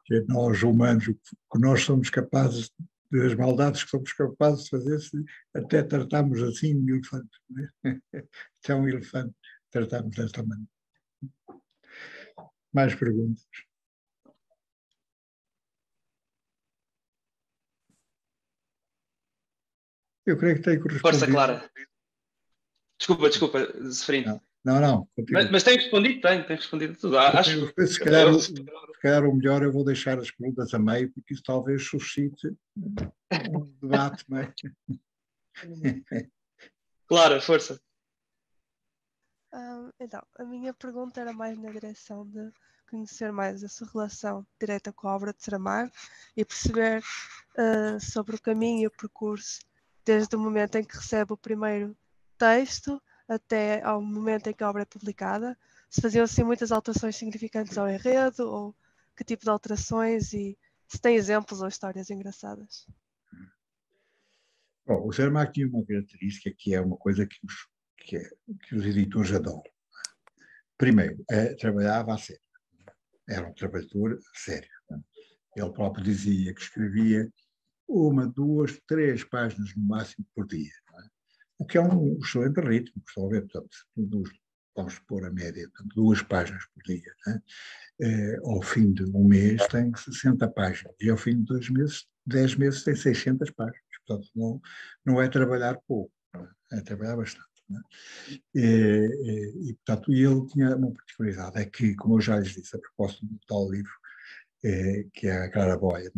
Que nós, humanos, que nós somos capazes, das maldades que somos capazes de fazer, até tratamos assim um elefante, né? Até um elefante tratamos desta maneira. Mais perguntas? Eu creio que tenho correspondido. Força, Clara. Desculpa, Zeferino. Não. Mas tem respondido tudo. Acho, se calhar o melhor eu vou deixar as perguntas a meio, porque isso talvez suscite um debate, não é? Clara, força. Então, a minha pergunta era mais na direção de conhecer mais a sua relação direta com a obra de Saramago e perceber sobre o caminho e o percurso, desde o momento em que recebe o primeiro texto até ao momento em que a obra é publicada. Se faziam assim muitas alterações significantes ao enredo, ou que tipo de alterações, e se tem exemplos ou histórias engraçadas. Bom, o Saramago tinha uma característica que é uma coisa que os editores adoram. Primeiro, trabalhava a sério. Era um trabalhador sério. Ele próprio dizia que escrevia 1, 2, 3 páginas no máximo por dia. O que é um excelente ritmo, estão a ver, portanto, vamos pôr a média, portanto, 2 páginas por dia. Ao fim de um mês tem 60 páginas e ao fim de 2 meses, 10 meses tem 600 páginas. Portanto, não é trabalhar pouco, é trabalhar bastante. E, portanto, ele tinha uma particularidade, é que, como eu já lhes disse, a propósito do tal livro, que é a Claraboia,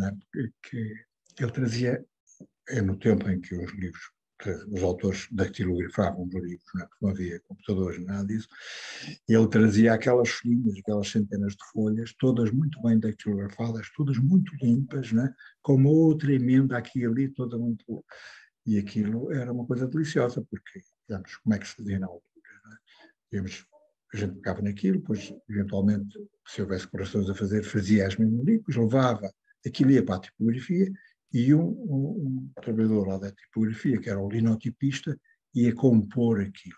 que ele trazia, no tempo em que os autores dactilografavam os livros, porque não havia computadores, nada disso, ele trazia aquelas folhinhas, aquelas centenas de folhas, todas muito bem dactilografadas, todas muito limpas, com uma outra emenda aqui e ali, toda muito boa. E aquilo era uma coisa deliciosa, porque, digamos, como é que se fazia na altura? Digamos, a gente pegava naquilo, depois, eventualmente, se houvesse correções a fazer, fazia as mesmas ali, depois levava, aquilo ia para a tipografia, e um trabalhador lá da tipografia, que era o linotipista, ia compor aquilo,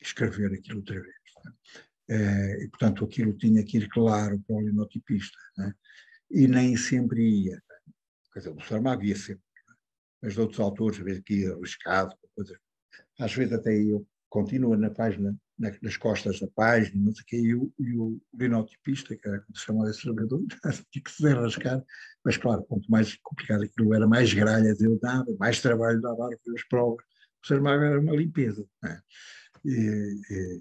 escrever aquilo outra vez. E, portanto, aquilo tinha que ir claro para o linotipista, e nem sempre ia. Quer dizer, o Saramago ia sempre, mas de outros autores, às vezes que ia arriscado, às vezes até eu continua na página, nas costas da página, não sei o quê, e o linotipista, que era como se chamava esse trabalhador, tinha que se desenrascar, mas claro, quanto mais complicado aquilo era, mais gralhas ele dava, mais trabalho dava as provas. O Saramago era uma limpeza, e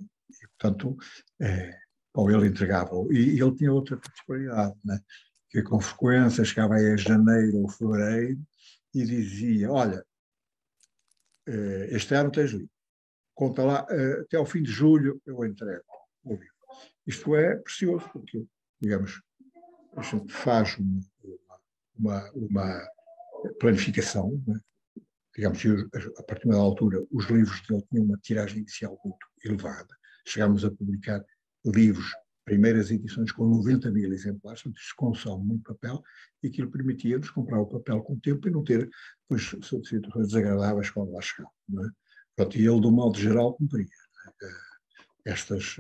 portanto, ele entregava, e ele tinha outra particularidade, que com frequência chegava aí a janeiro ou fevereiro e dizia, olha, este ano tens livro, conta lá, até ao fim de julho eu entrego o livro. Isto é precioso, porque, digamos, a gente faz uma planificação, digamos, a partir da altura, os livros dele tinham uma tiragem inicial muito elevada. Chegámos a publicar livros, primeiras edições com 90 mil exemplares, portanto, isso consome muito papel, e aquilo permitia-nos comprar o papel com o tempo e não ter, depois, situações desagradáveis quando lá chegava. Pronto, e ele, do modo geral, cumpria estas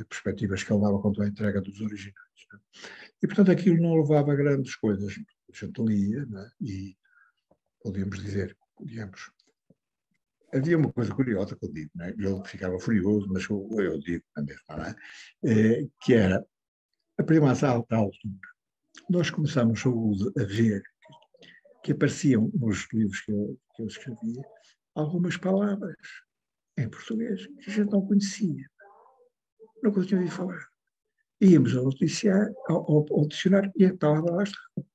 perspectivas que ele dava quanto à entrega dos originais. E, portanto, aquilo não levava a grandes coisas. A gente lia, e podíamos dizer, digamos, havia uma coisa curiosa que eu digo, ele ficava furioso, mas eu digo na mesma, que era, a primeira alta altura, nós começamos a ver que apareciam nos livros que eu escrevia algumas palavras em português que a gente não conhecia, nunca tinha ouvido falar. Íamos ao dicionário e a palavra lá estava.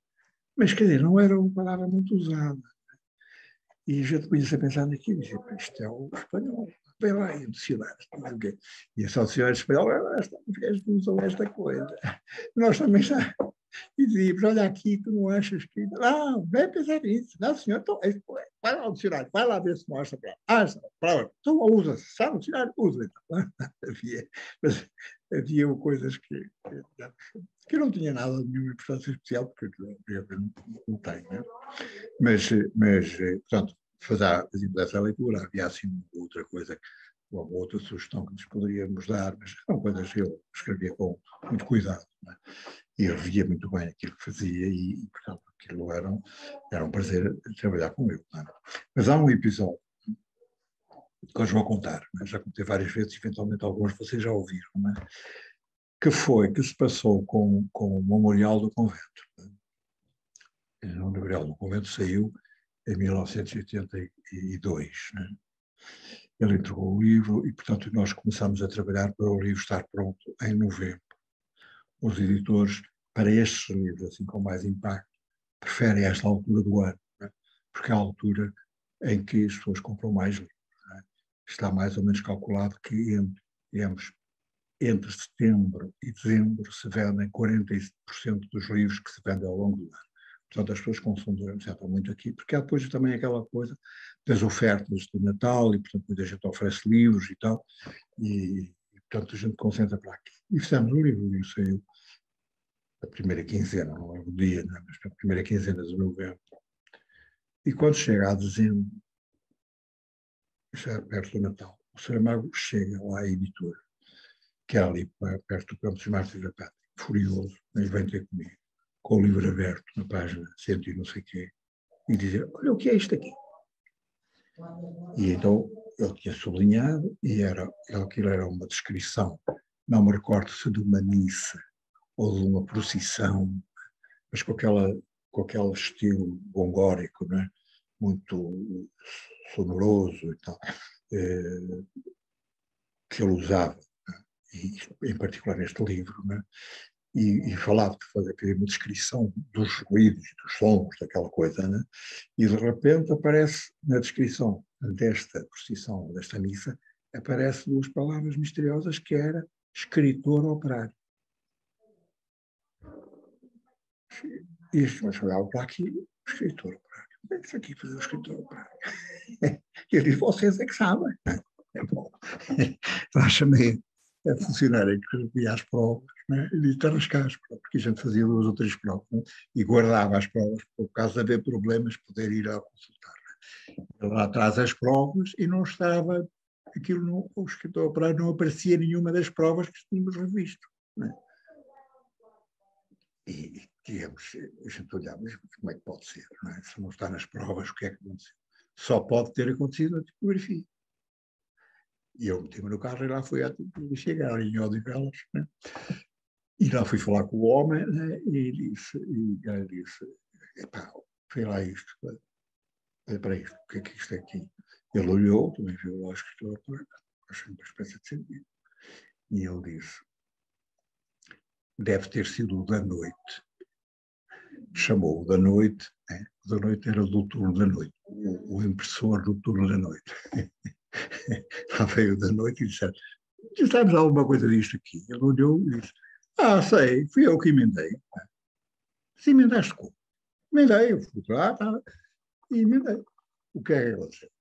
Mas, quer dizer, não era uma palavra muito usada. E a gente começa a pensar naquilo, e dizia, isto é o espanhol, vem lá, e o dicionário, e a dicionário espanhol, os gajos usam esta coisa. Nós também já, E dizíamos, olha aqui, tu não achas que... Não, vem pensar nisso. Não, senhor, então, vai lá ao dicionário, vai lá ver se mostra para lá. Para então usa-se, sabe o dicionário? Usa. Então. Havia coisas que não tinha nada de nenhuma importância especial, porque eu não tenho, né? Mas, portanto, fazíamos essa leitura, havia assim outra coisa, uma outra sugestão que nos poderíamos dar, mas eram coisas que eu escrevia com muito cuidado, né? E eu via muito bem aquilo que fazia e portanto, aquilo era um prazer trabalhar com ele. Né? Mas há um episódio que eu vou contar, né? Já contei várias vezes, eventualmente alguns vocês já ouviram, né? Que se passou com o Memorial do Convento. Né? O Memorial do Convento saiu em 1982. Né? Ele entregou o livro e, portanto, nós começamos a trabalhar para o livro estar pronto em novembro. Os editores, para estes livros, assim com mais impacto, preferem esta altura do ano, né? Porque é a altura em que as pessoas compram mais livros. Né? Está mais ou menos calculado que entre setembro e dezembro se vendem 40% dos livros que se vendem ao longo do ano. Portanto, as pessoas consomem muito aqui, porque há depois também aquela coisa das ofertas de Natal, e portanto muita gente oferece livros e tal, e portanto a gente concentra para aqui. E fizemos o livro saiu a primeira quinzena, não é o dia, não é? Mas a primeira quinzena de novembro. E quando chega a dezembro, já perto do Natal, o Saramago chega lá à editora, que é ali perto do Campo dos Mártires da Pátria, furioso, mas vem ter comigo, com o livro aberto na página 100 e não sei o quê, e dizer, olha o que é isto aqui. E então ele tinha sublinhado, e aquilo era uma descrição, não me recordo se de uma missa ou de uma procissão, mas com aquele estilo gongórico, né? Muito sonoroso e tal, que ele usava, né? E em particular neste livro, né? E falava de fazer uma descrição dos ruídos, dos sons, daquela coisa, né? E de repente aparece na descrição desta procissão, desta missa, aparece duas palavras misteriosas que era escritor operário. E os senhores olhavam para aqui, escritor operário. O que é isso aqui fazer o escritor operário? E eu disse, vocês é que sabem. É bom. Lá chamei a funcionária que escrevia as provas, né? E disse, arriscar as provas, porque a gente fazia 2 ou 3 provas, né? E guardava as provas, por caso de haver problemas, poder ir a consultar. Né? Ele lá traz as provas e não estava, o escritor operário não aparecia nenhuma das provas que tínhamos revisto. Né? E, digamos, a gente olhava, mas como é que pode ser? Não é? Se não está nas provas, o que é que aconteceu? Só pode ter acontecido na tipografia. E eu meti-me no carro e lá fui à tipografia, chegar em Odivelas, né? E lá fui falar com o homem, né? E ele disse, epá, foi lá isto, olha para isto, o que é isto aqui? Ele olhou, também viu lá o escritor, achei uma espécie de sentido. E ele disse, deve ter sido o da noite. Chamou-o da noite, né? O da noite era do turno da noite, o impressor do turno da noite. Lá veio o da noite e disse, sabes alguma coisa disto aqui? Ele olhou e disse, sei, fui eu que emendei. Se emendaste como? Emendei, eu fui lá, e emendei. O que é que aconteceu?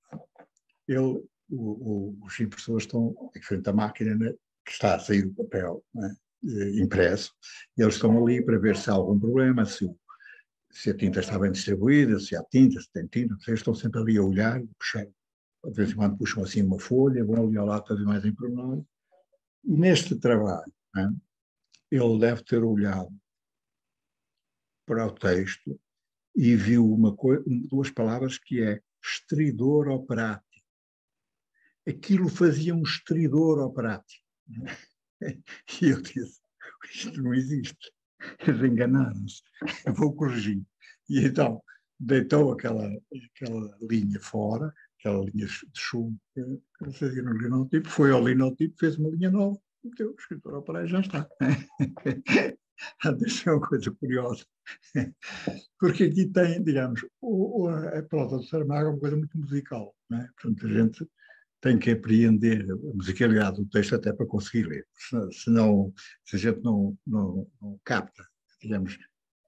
Os impressores estão em frente à máquina, né, que está a sair do papel, né, impresso, e eles estão ali para ver se há algum problema, se a tinta está bem distribuída, se há tinta, se tem tinta, eles estão sempre ali a olhar, puxar, de vez em quando puxam assim uma folha, vão ali ao lado para ver mais em pormenor. E neste trabalho, né, ele deve ter olhado para o texto e viu duas palavras que é estridor operático. Aquilo fazia um estridor operático. E eu disse, isto não existe. Eles enganaram-se. Eu vou corrigir. E então deitou aquela linha fora, aquela linha de chumbo que fazia no linotipo, foi ao linotipo, fez uma linha nova, meteu o escritor operário, já está. Deixa uma coisa curiosa. Porque aqui tem, digamos, a prosa do Saramago é uma coisa muito musical, não é? Portanto, a gente tem que apreender a musicalidade do texto até para conseguir ler. Se a gente não capta, digamos,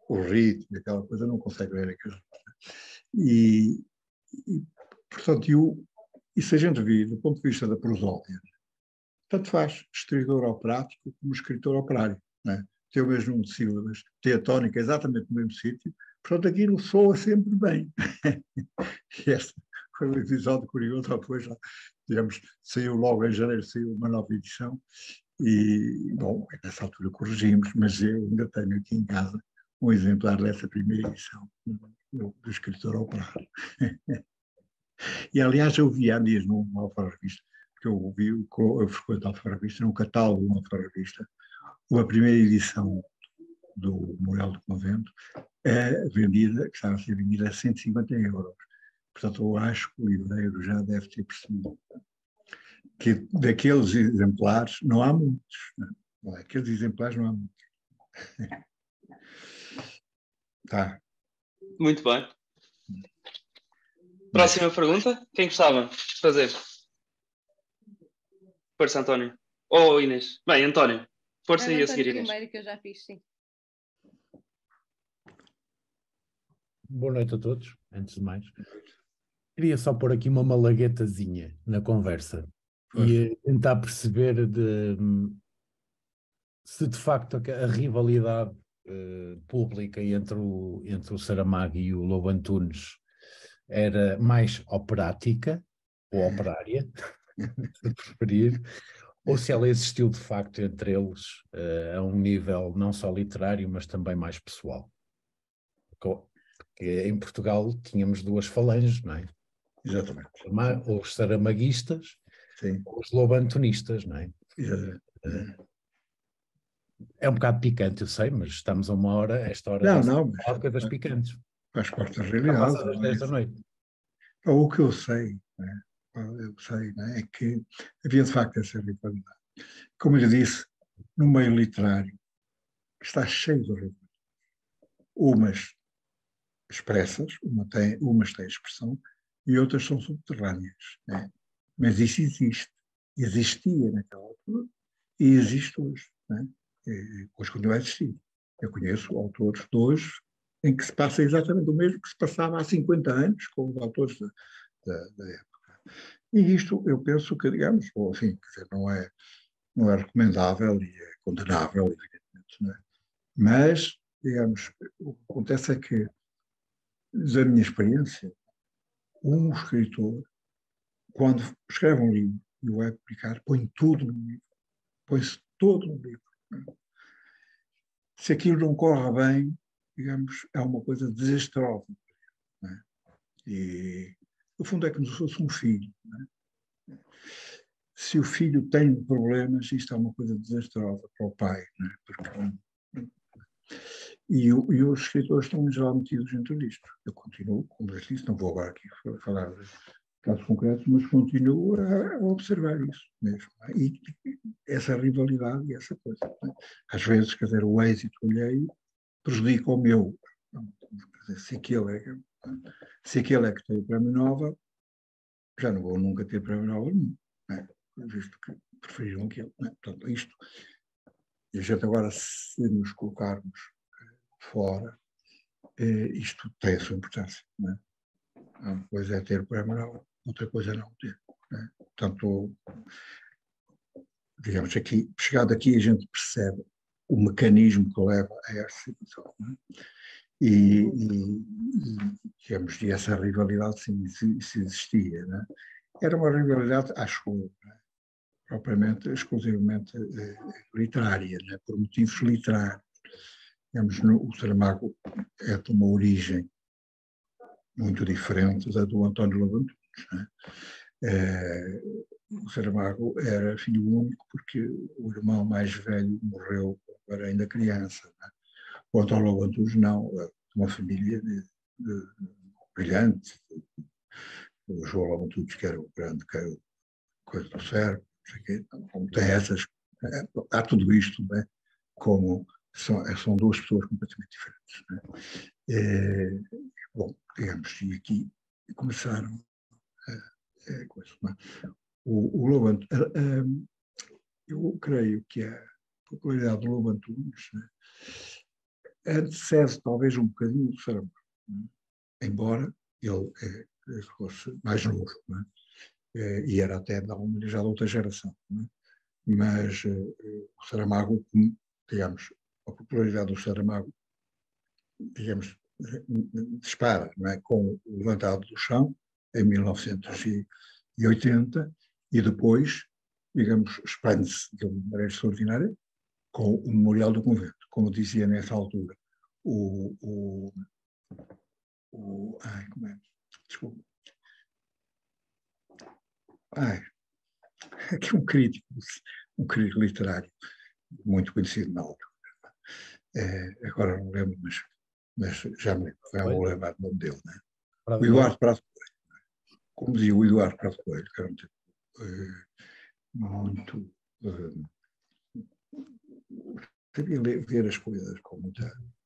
o ritmo, aquela coisa, não consegue ler aquilo. E portanto, e se a gente vir do ponto de vista da prosódia, tanto faz escritor operático como escritor operário, né? Tem o mesmo número de sílabas, tem a tónica exatamente no mesmo sítio, portanto aquilo soa sempre bem. E este foi um episódio curioso, depois já, digamos, saiu logo em janeiro, saiu uma nova edição, e, bom, nessa altura corrigimos, mas eu ainda tenho aqui em casa um exemplar dessa primeira edição do escritor operário. E, aliás, eu vi há dias numa alfarrabista, que eu frequento a alfarrabista, num catálogo de uma alfarrabista, a primeira edição do Memorial do Convento é vendida, que estava a ser vendida a 150 euros. Portanto, eu acho que o livreiro já deve ter percebido que daqueles exemplares não há muitos. Não, aqueles exemplares não há muitos. Tá. Muito bem. Próxima pergunta. Quem gostava de fazer? Força, António. Ou Inês. Bem, António. Força aí a seguir, Inês. Primeiro que eu já fiz, sim. Boa noite a todos, antes de mais. Queria só pôr aqui uma malaguetazinha na conversa e tentar perceber se de facto a rivalidade pública entre o Saramago e o Lobo Antunes era mais operática ou operária, se preferir, ou se ela existiu de facto entre eles a um nível não só literário, mas também mais pessoal. Porque em Portugal tínhamos duas falanges, não é? Exatamente. Os saramaguistas, sim, os lobantunistas, não é? É um bocado picante, eu sei, mas estamos a uma hora, esta hora não, mas coisas picantes. Faz parte da Já realidade. passa das 10 da noite. O que eu sei, né? Eu sei, né? É que havia de facto essa rivalidade. Como eu disse, no meio literário está cheio de rivalidade. Umas expressas, umas têm expressão e outras são subterrâneas. Né? Mas isso existe. Existia naquela altura e existe hoje. Né? E hoje continua a existir. Eu conheço autores de hoje em que se passa exatamente o mesmo que se passava há 50 anos com os autores da época. E isto, eu penso que, digamos, ou enfim, quer dizer, não é recomendável e é condenável, evidentemente. Não é? Mas, digamos, o que acontece é que, da minha experiência, um escritor, quando escreve um livro e o vai publicar, põe tudo no livro. Põe-se todo no livro. Se aquilo não corre bem, digamos, é uma coisa desastrosa. Não é? E, no fundo, é como se fosse um filho. Não é? Se o filho tem problemas, isto é uma coisa desastrosa para o pai. Não é? Porque, e os escritores estão já metidos dentro disto. Eu continuo, como eu disse, não vou agora aqui falar de casos concretos, mas continuo a observar isso mesmo. E essa rivalidade e essa coisa. Às vezes, quer dizer, o êxito alheio prejudica o meu. Se aquele é que tem o prémio Nobel, já não vou nunca ter prémio Nobel nenhum, né? Visto que preferiram aquele. Né? Portanto, isto, e a gente agora, se nos colocarmos fora, isto tem a sua importância. Né? Uma coisa é ter o prémio Nobel, outra coisa é não ter. Né? Portanto, digamos, aqui, chegado aqui, a gente percebe o mecanismo que leva a essa situação. Né? Digamos, e essa rivalidade, sim, se existia. Né? Era uma rivalidade, acho, né? Propriamente, exclusivamente literária, né? Por motivos literários. Digamos, o Saramago é de uma origem muito diferente da do António Lobo Antunes. Né? O Saramago era filho único porque o irmão mais velho morreu quando era ainda criança. Né? O António Lobo Antunes não, uma família brilhante. O João Lobo Antunes, que era o grande coisa do cérebro, como tem essas, há tudo isto, né? Como são duas pessoas completamente diferentes. Né? Bom, digamos, e aqui começaram coisa. O Lobo Antunes, eu creio que a popularidade do Lobo Antunes, né, antecede talvez um bocadinho do Saramago, embora ele fosse mais novo, não é? E era até já da outra geração, não é? Mas o Saramago, digamos, a popularidade do Saramago, digamos, dispara, não é? Com o Levantado do Chão, em 1980, e depois, digamos, expande-se de uma maneira extraordinária com o Memorial do Convento. Como dizia nessa altura, como é? Desculpa. Aqui um crítico literário, muito conhecido na altura. Agora não lembro, mas já me vou lembrar do nome dele, né? O Eduardo Prado Coelho. Como dizia o Eduardo Prado Coelho, que era um tipo muito... sabia ver as coisas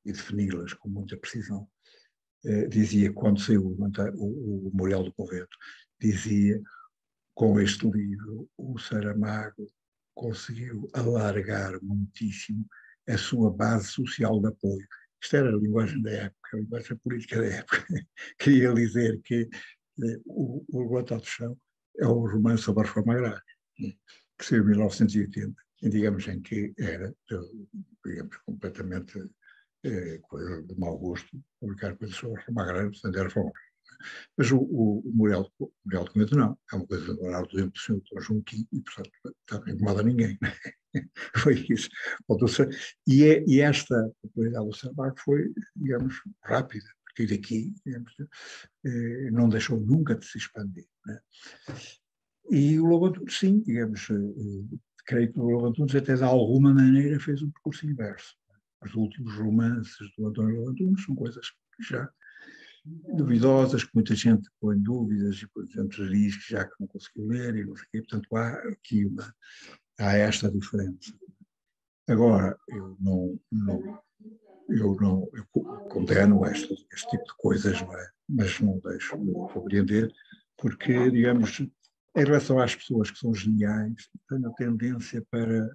e defini-las com muita precisão. Dizia, quando saiu o Memorial do Convento, dizia, com este livro, o Saramago conseguiu alargar muitíssimo a sua base social de apoio. Isto era a linguagem da época, a linguagem política da época. Queria dizer que o Levantado do Chão é um romance sobre a reforma agrária, que saiu em 1980, digamos, em que era, digamos, completamente coisa de mau gosto publicar coisas sobre a reforma agrária, portanto era reforma agrária. Mas o Memorial do Convento não, é uma coisa do Leonardo do Dr. Junquim, e portanto não incomoda ninguém. Foi isso. E esta popularidade do Saramago foi, digamos, rápida, a partir daqui, digamos, não deixou nunca de se expandir, né? E o Lobo Antunes, sim, digamos, creio que o Lobo Antunes até de alguma maneira fez um percurso inverso. Os últimos romances do António Lobo Antunes são coisas que já duvidosas, que muita gente põe dúvidas e, por exemplo, diz que já que não conseguiu ler e não sei o quê. Portanto, há aqui há esta diferença. Agora, eu condeno este tipo de coisas, não é? Mas não deixo de compreender, porque, digamos, em relação às pessoas que são geniais, tenho a tendência para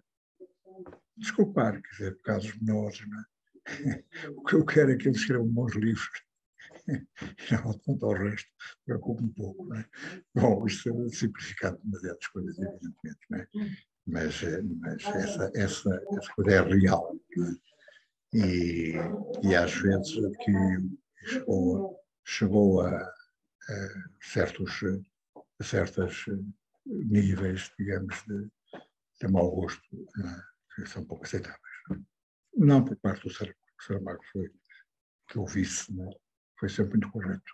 desculpar, quer dizer, casos menores, não é? O que eu quero é que eles escrevam bons livros. Não, quanto ao resto, preocupa um pouco, não é? Bom, isto é simplificado demasiadas coisas, evidentemente, não é? Mas essa coisa é real, não é? E às vezes que chegou a certos níveis, digamos, de mau gosto, não é? Que são pouco aceitáveis. Não por parte do Saramago. O Saramago foi, que eu visse, não é? Foi sempre muito correto.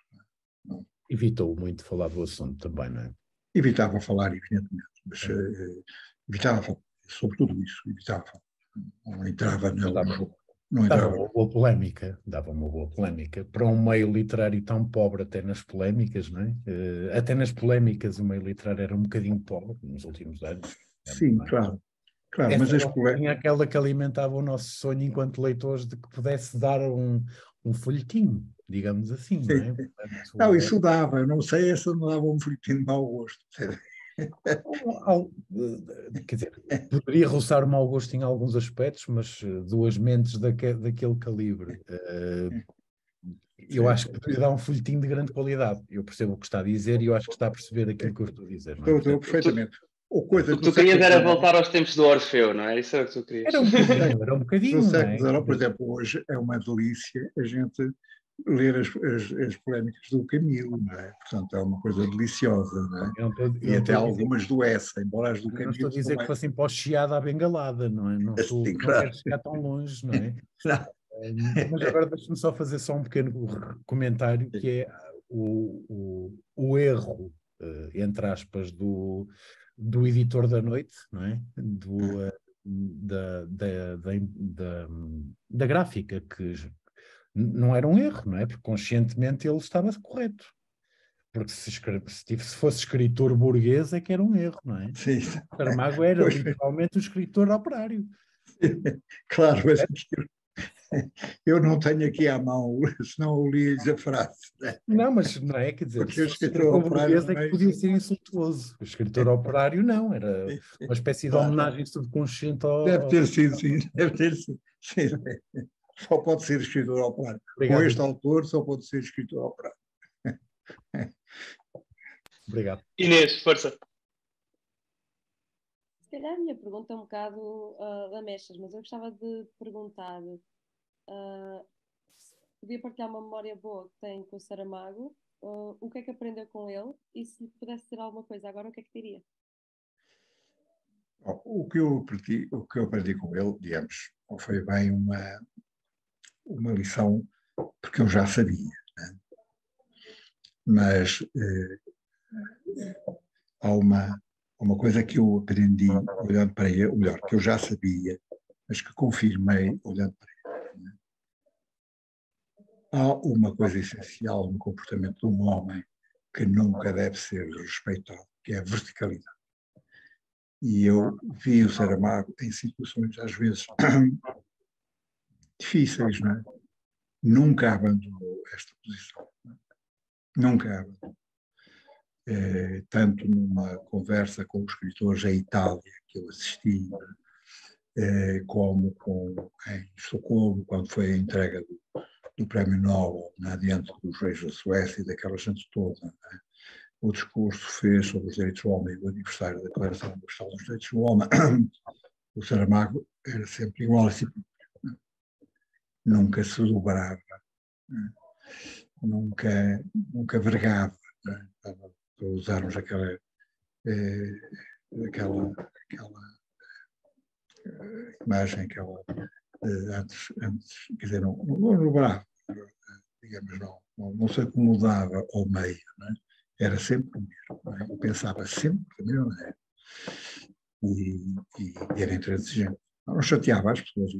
Não. Evitou muito falar do assunto também, não é? Evitava falar, evidentemente, mas evitava falar sobre tudo isso, evitava. Não entrava no jogo. Dava uma boa polémica. Para um meio literário tão pobre até nas polémicas, não é? Até nas polémicas o meio literário era um bocadinho pobre nos últimos anos. Sim, claro. Claro, mas as polémicas... Tinha aquela que alimentava o nosso sonho enquanto leitores de que pudesse dar um folhetim, digamos assim, não é? Portanto, não, isso dava, eu não sei se não dava um folhetim de mau gosto. Quer dizer, poderia roçar o mau gosto em alguns aspectos, mas duas mentes daquele calibre. Eu acho que poderia dar um folhetim de grande qualidade. Eu percebo o que está a dizer e eu acho que está a perceber aquilo que eu estou a dizer. Não é? Estou perfeitamente. O que tu querias era voltar aos tempos do Orfeu, não é? Isso era o que tu querias. Era um bocadinho, não é? Por exemplo, hoje é uma delícia a gente ler as polémicas do Camilo, não é? Portanto, é uma coisa deliciosa, não é? E até algumas doecem, embora as do Camilo... Não estou a dizer que fossem para o chiado à bengalada, não é? Não quero chegar tão longe, não é? Mas agora deixa-me só fazer só um pequeno comentário, que é o erro, entre aspas, do editor da noite, não é? Da gráfica, que não era um erro, não é? Porque conscientemente ele estava correto. Porque se fosse escritor burguês é que era um erro, não é? Sim. O Saramago era literalmente o escritor operário. Claro, mas eu não tenho aqui à mão, senão eu li-lhes a frase. Não, mas não é, quer dizer, porque o escritor burguês é que podia ser insultuoso. O escritor operário não, era uma espécie de homenagem subconsciente ao... Deve ter sido, sim, deve ter sido. Sim. só pode ser escritor operário. Obrigado. Com este autor só pode ser escritor operário. Obrigado. Inês, força. Se calhar a minha pergunta é um bocado da mechas, mas eu gostava de perguntar se podia partilhar uma memória boa que tem com o Saramago, o que é que aprendeu com ele e se pudesse dizer alguma coisa agora, o que é que diria? O que eu aprendi com ele, digamos, não foi bem uma lição, porque eu já sabia, né? Mas há uma coisa que eu aprendi olhando para ele, ou melhor, que eu já sabia, mas que confirmei olhando para ele, né? Há uma coisa essencial no comportamento de um homem que nunca deve ser respeitado, que é a verticalidade. E eu vi o Saramago em situações, às vezes, difíceis, não é? Nunca abandonou esta posição. Não é? Nunca abandonou. Tanto numa conversa com os escritores em Itália, que eu assisti, como em Estocolmo, quando foi a entrega do Prémio Nobel, diante dos reis da Suécia e daquela gente toda, né? O discurso fez sobre os direitos do homem, o aniversário da Declaração Universal dos Direitos do Homem. O Saramago era sempre igual a si próprio, né? Nunca se dobrava, né? Nunca vergava, né? Para usarmos aquela imagem, antes, quer dizer, não dobrava, digamos, não se acomodava ao meio, né? Era sempre o mesmo, né? Eu pensava sempre da mesma maneira e era intransigente. Não chateava as pessoas,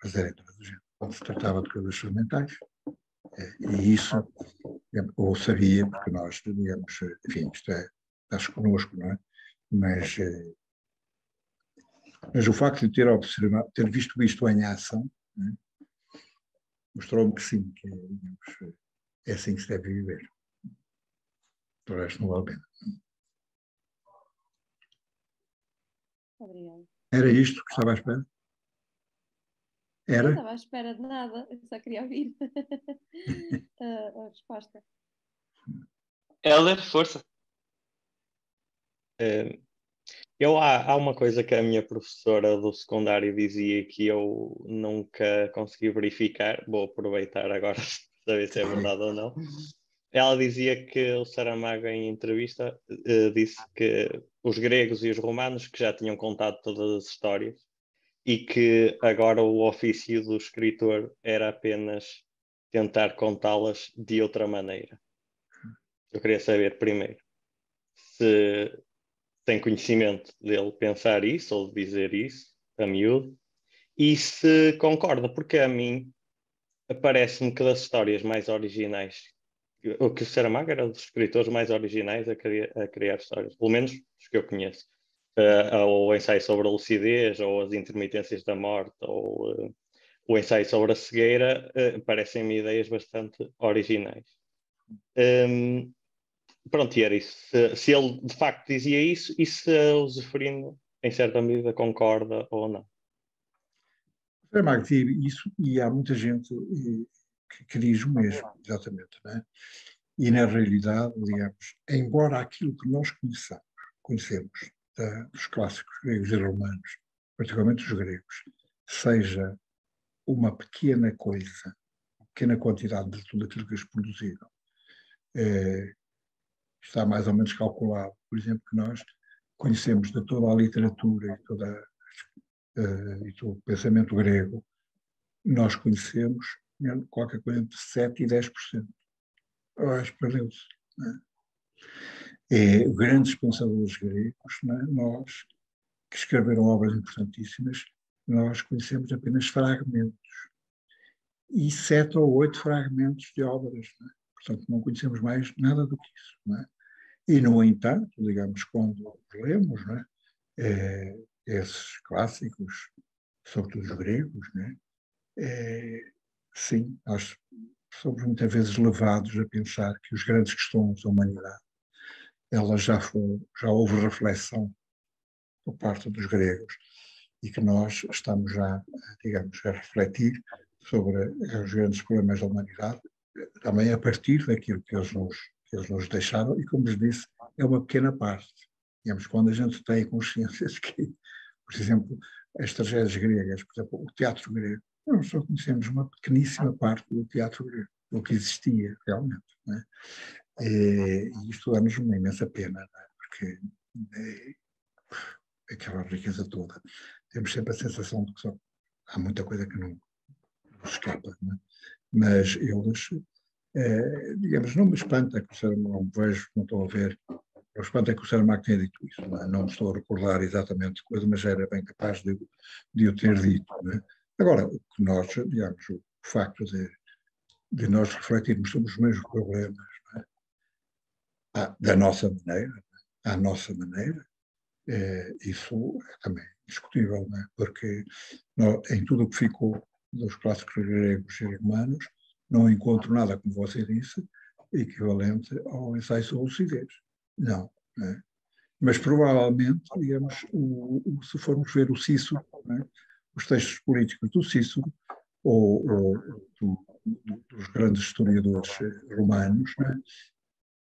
mas era intransigente. Quando se tratava de coisas fundamentais, e isso eu sabia, porque nós, digamos, enfim, isto está connosco, não é? Mas o facto de ter visto isto em ação, né, mostrou-me que sim, que digamos, é assim que se deve viver. O resto não vale a pena. Obrigada. Era isto que estava à espera? Era? Não estava à espera de nada, eu só queria ouvir a resposta. Hélder, força. Há uma coisa que a minha professora do secundário dizia que eu nunca consegui verificar, vou aproveitar agora para saber se é verdade ou não. Ela dizia que o Saramago, em entrevista, disse que os gregos e os romanos que já tinham contado todas as histórias e que agora o ofício do escritor era apenas tentar contá-las de outra maneira. Eu queria saber primeiro se tem conhecimento dele pensar isso ou de dizer isso a miúdo e se concorda, porque a mim parece-me que das histórias mais originais, o que o Saramago era dos escritores mais originais a criar histórias, pelo menos os que eu conheço. Ou o ensaio sobre a lucidez, ou as intermitências da morte, ou o ensaio sobre a cegueira, parecem-me ideias bastante originais. Pronto, e era isso. Se ele de facto dizia isso, e se o Zeferino, em certa medida, concorda ou não. O Saramago dizia isso e há muita gente que diz o mesmo, exatamente, não é? E na realidade, digamos, embora aquilo que nós conhecemos dos clássicos gregos e romanos, particularmente os gregos, seja uma pequena coisa, uma pequena quantidade de tudo aquilo que eles produziram, está mais ou menos calculado, por exemplo, que nós conhecemos de toda a literatura e todo o pensamento grego, nós conhecemos qualquer coisa entre 7% e 10%. Eu acho que perdeu-se. Grandes pensadores gregos, nós, que escreveram obras importantíssimas, nós conhecemos apenas fragmentos. E 7 ou 8 fragmentos de obras. Portanto, não conhecemos mais nada do que isso. E, no entanto, digamos, quando lemos esses clássicos, sobretudo os gregos, sim, nós somos muitas vezes levados a pensar que as grandes questões da humanidade, elas já houve reflexão por parte dos gregos e que nós estamos já, digamos, a refletir sobre os grandes problemas da humanidade, também a partir daquilo que eles nos deixaram, e como vos disse, é uma pequena parte. Digamos, quando a gente tem consciência de que, por exemplo, as tragédias gregas, por exemplo, o teatro grego, nós só conhecemos uma pequeníssima parte do teatro grego, do que existia realmente. Não é? E isto dá-nos uma imensa pena, não é? Porque aquela riqueza toda, temos sempre a sensação de que há muita coisa que não nos escapa, não é? Mas eles, digamos, não me espanta que o Saramago, não vejo, não estou a ver, não me espanta que o Saramago tenha dito isso, não me estou a recordar exatamente coisa, mas era bem capaz de o ter dito. Não é? Agora, o que nós, digamos, o facto de nós refletirmos sobre os mesmos problemas, não é? Da nossa maneira, à nossa maneira, isso é também discutível, não é? Porque em tudo o que ficou dos clássicos gregos e romanos, não encontro nada, como você disse, equivalente ao ensaio sobre Lucidez. Não. É? Mas provavelmente, digamos, se formos ver o Cícero, é? Os textos políticos do Cícero, ou dos grandes historiadores romanos,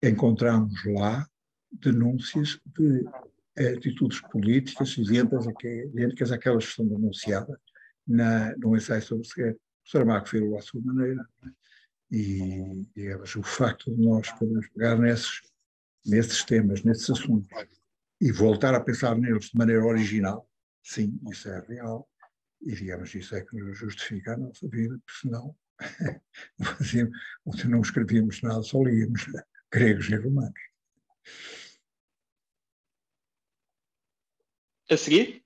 é? Encontramos lá denúncias de atitudes políticas idênticas àquelas que são denunciadas no ensaio sobre o cegueira. O Saramago fez-o à sua maneira, né? E, digamos, o facto de nós podermos pegar nesses temas, nesses assuntos, e voltar a pensar neles de maneira original, sim, isso é real, e, digamos, isso é que nos justifica a nossa vida, porque senão não escrevíamos nada, só líamos gregos e romanos. A seguir?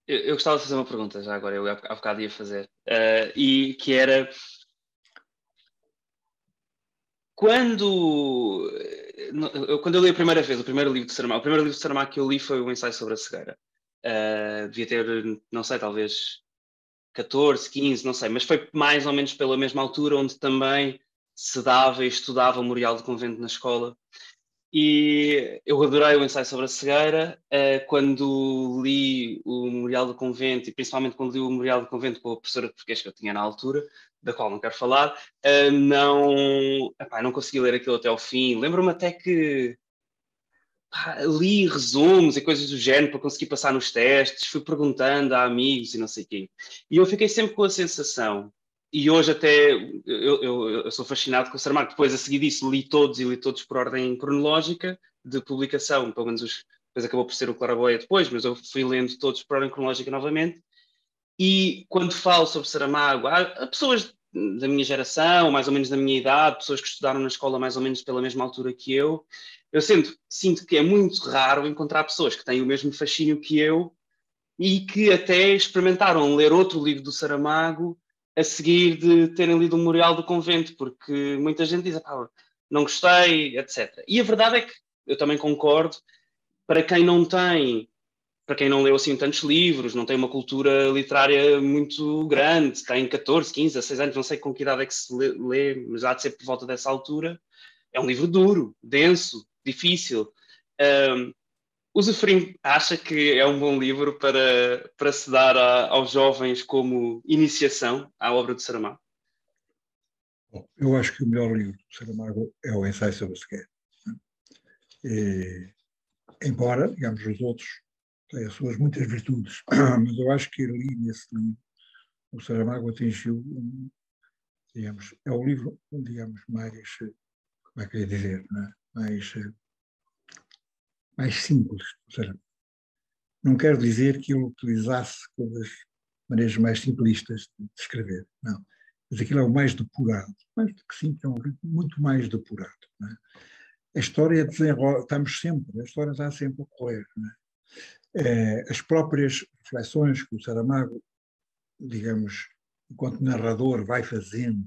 Eu gostava de fazer uma pergunta já agora, eu há bocado ia fazer, e que era quando eu li a primeira vez o primeiro livro de Saramago que eu li foi o Ensaio sobre a Cegueira. Devia ter, não sei, talvez 14, 15, não sei, mas foi mais ou menos pela mesma altura onde também se dava e estudava o Memorial do Convento na escola. E eu adorei o Ensaio sobre a Cegueira. Quando li o Memorial do Convento, e principalmente quando li o Memorial do Convento com a professora de português que eu tinha na altura, da qual não quero falar, não consegui ler aquilo até ao fim. Lembro-me até que li resumos e coisas do género para conseguir passar nos testes, fui perguntando a amigos e não sei o quê. E eu fiquei sempre com a sensação, e hoje até eu sou fascinado com o Saramago. Depois, a seguir disso, li todos por ordem cronológica de publicação, pelo menos depois acabou por ser o Claraboia depois, mas eu fui lendo todos por ordem cronológica novamente. E quando falo sobre Saramago, há pessoas da minha geração, mais ou menos da minha idade, pessoas que estudaram na escola mais ou menos pela mesma altura que eu sinto que é muito raro encontrar pessoas que têm o mesmo fascínio que eu e que até experimentaram ler outro livro do Saramago a seguir de terem lido o Memorial do Convento, porque muita gente diz, não gostei, etc. E a verdade é que eu também concordo, para quem não leu assim tantos livros, não tem uma cultura literária muito grande, tem 14, 15, 16 anos, não sei com que idade é que se lê, mas há de ser por volta dessa altura, é um livro duro, denso, difícil. O Zeferino acha que é um bom livro para se dar aos jovens como iniciação à obra de Saramago? Bom, eu acho que o melhor livro de Saramago é o Ensaio sobre a Cegueira. Embora, digamos, os outros têm as suas muitas virtudes, mas eu acho que ali nesse livro o Saramago atingiu, digamos, é o livro, digamos, mais, como é que eu ia dizer, né? mais simples. Ou seja, não quero dizer que ele utilizasse coisas, maneiras mais simplistas de escrever, não. Mas aquilo é o mais depurado. Mais do que simples, é um livro muito mais depurado. Não é? A história desenrola, a história está sempre a ocorrer. Não é? As próprias reflexões que o Saramago, digamos, enquanto narrador vai fazendo,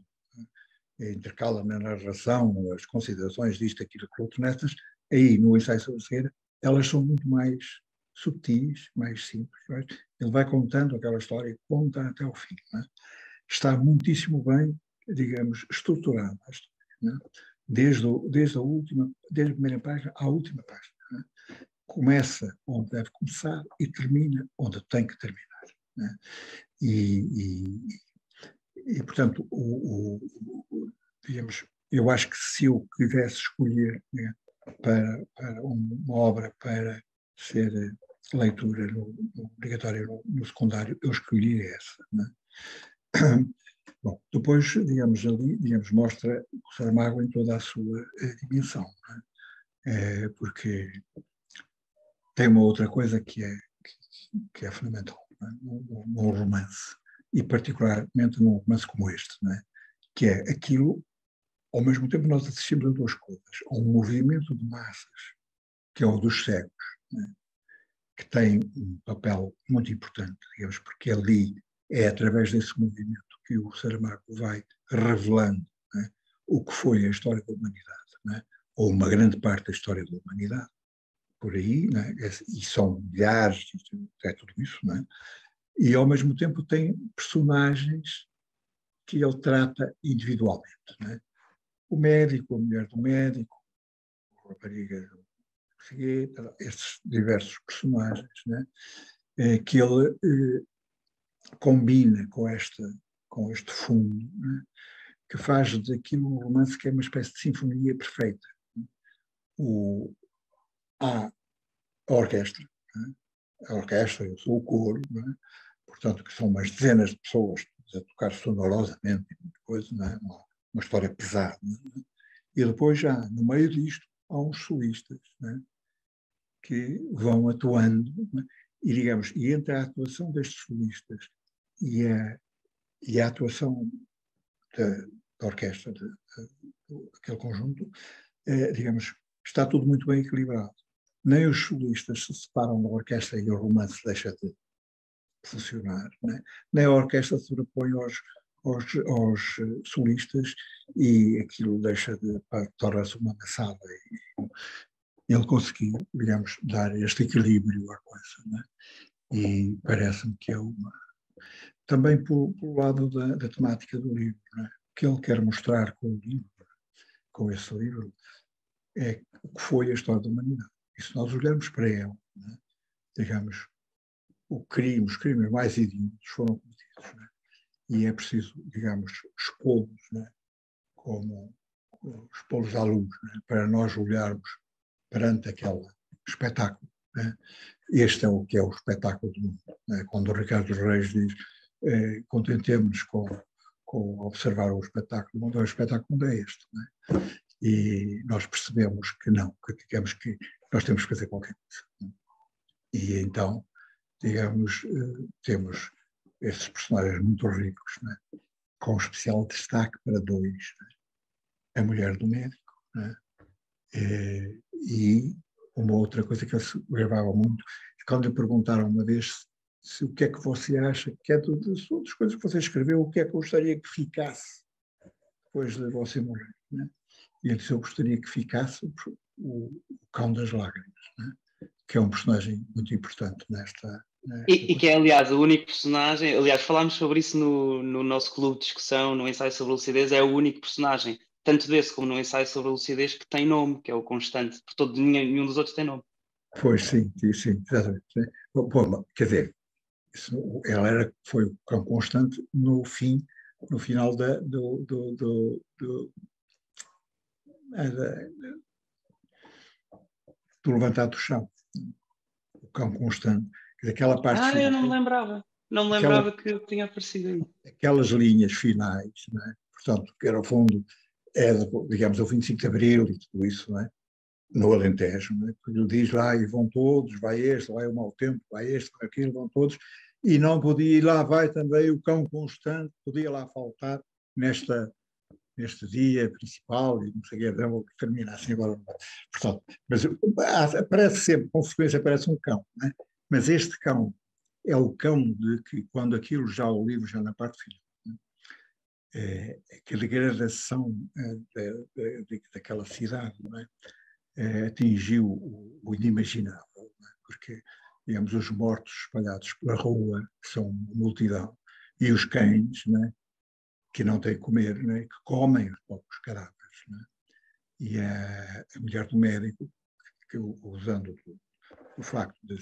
intercala na narração as considerações disto, aquilo, aquilo outro, nestas, aí no Ensaio sobre a Cegueira, elas são muito mais subtis, mais simples. Right? Ele vai contando aquela história e conta até ao fim. Não é? Está muitíssimo bem, digamos, estruturada a história. Não é? desde a primeira página à última página. Né? Começa onde deve começar e termina onde tem que terminar. Né? E portanto, digamos, eu acho que se eu quisesse escolher, né, para uma obra para ser leitura obrigatória no secundário, eu escolheria essa. Né? Bom, depois, digamos, mostra o Saramago em toda a sua dimensão, né? Porque tem uma outra coisa que é fundamental, né? num romance, e particularmente num romance como este, né? Que é aquilo, ao mesmo tempo nós assistimos a duas coisas, a um movimento de massas, que é o dos cegos, né? Que tem um papel muito importante, digamos, porque ali é através desse movimento que o Saramago vai revelando, né, o que foi a história da humanidade, né, ou uma grande parte da história da humanidade, por aí, né, e são milhares, é tudo isso, né, e ao mesmo tempo tem personagens que ele trata individualmente, né, o médico, a mulher do médico, a rapariga, estes diversos personagens, né, que ele combina com este fundo, né, que faz daquilo um romance que é uma espécie de sinfonia perfeita. Há a orquestra, né, eu sou o coro, né, portanto, que são umas dezenas de pessoas a tocar sonorosamente, coisa, né, uma história pesada. Né, e depois já, no meio disto, há uns solistas, né, que vão atuando, né, e digamos, e entre a atuação destes solistas e a atuação da orquestra, daquele conjunto, digamos, está tudo muito bem equilibrado. Nem os solistas se separam da orquestra e o romance deixa de funcionar, né? Nem a orquestra se sobrepõe aos solistas e aquilo deixa de tornar-se uma maçada. Ele conseguiu, digamos, dar este equilíbrio à coisa, né? E parece-me que é também pelo lado da temática do livro, né? O que ele quer mostrar com o livro, com esse livro, é o que foi a história da humanidade. E se nós olharmos para ele, né, digamos, os crimes mais hediondos foram cometidos, né? E é preciso, digamos, expô-los, né, como expô-los à luz, né, para nós olharmos perante aquele espetáculo. Né? Este é o que é o espetáculo do mundo. Né? Quando o Ricardo Reis diz contentemos-nos com observar o espetáculo do mundo é este. Né? E nós percebemos que não, que digamos que nós temos que fazer qualquer coisa. Né? E então, digamos, temos esses personagens muito ricos, né? Com especial destaque para dois. Né? A mulher do médico, né? E uma outra coisa que ele se gravava muito, quando lhe perguntaram uma vez se o que é que você acha, que é das outras coisas que você escreveu, o que é que gostaria que ficasse depois de você morrer, né? E ele disse, eu gostaria que ficasse o Cão das Lágrimas, né? Que é um personagem muito importante nesta e que é, aliás, o único personagem, aliás, falámos sobre isso no nosso clube de discussão, no ensaio sobre a lucidez, é o único personagem, tanto desse como no ensaio sobre a lucidez, que tem nome, que é o Constante, porque nenhum dos outros tem nome. Pois sim, exatamente. Bom, quer dizer, foi o Cão Constante no final do Levantado do Chão. O Cão Constante. Aquela parte eu não me lembrava. Não me lembrava que tinha aparecido aí. Aquelas linhas finais, né? Portanto, que era ao fundo, digamos, o 25 de Abril e tudo isso, não é? No Alentejo, né? Ele diz lá e vão todos, vai este, vai o mau tempo, vai este, vai aquilo, vão todos, e não podia, e lá vai também o Cão Constante, podia lá faltar neste dia principal, e não sei o que, vou terminar assim agora. Portanto, mas aparece sempre, com frequência aparece um cão, né? Mas este cão é o cão de que, quando aquilo já, o livro já na parte final, né? Aquela degradação daquela cidade, não é? Atingiu o inimaginável, não é? Porque, digamos, os mortos espalhados pela rua, que são uma multidão, e os cães, não é? Que não têm que comer, não é? Que comem os próprios cadáveres, não é? E a mulher do médico, que usando o facto de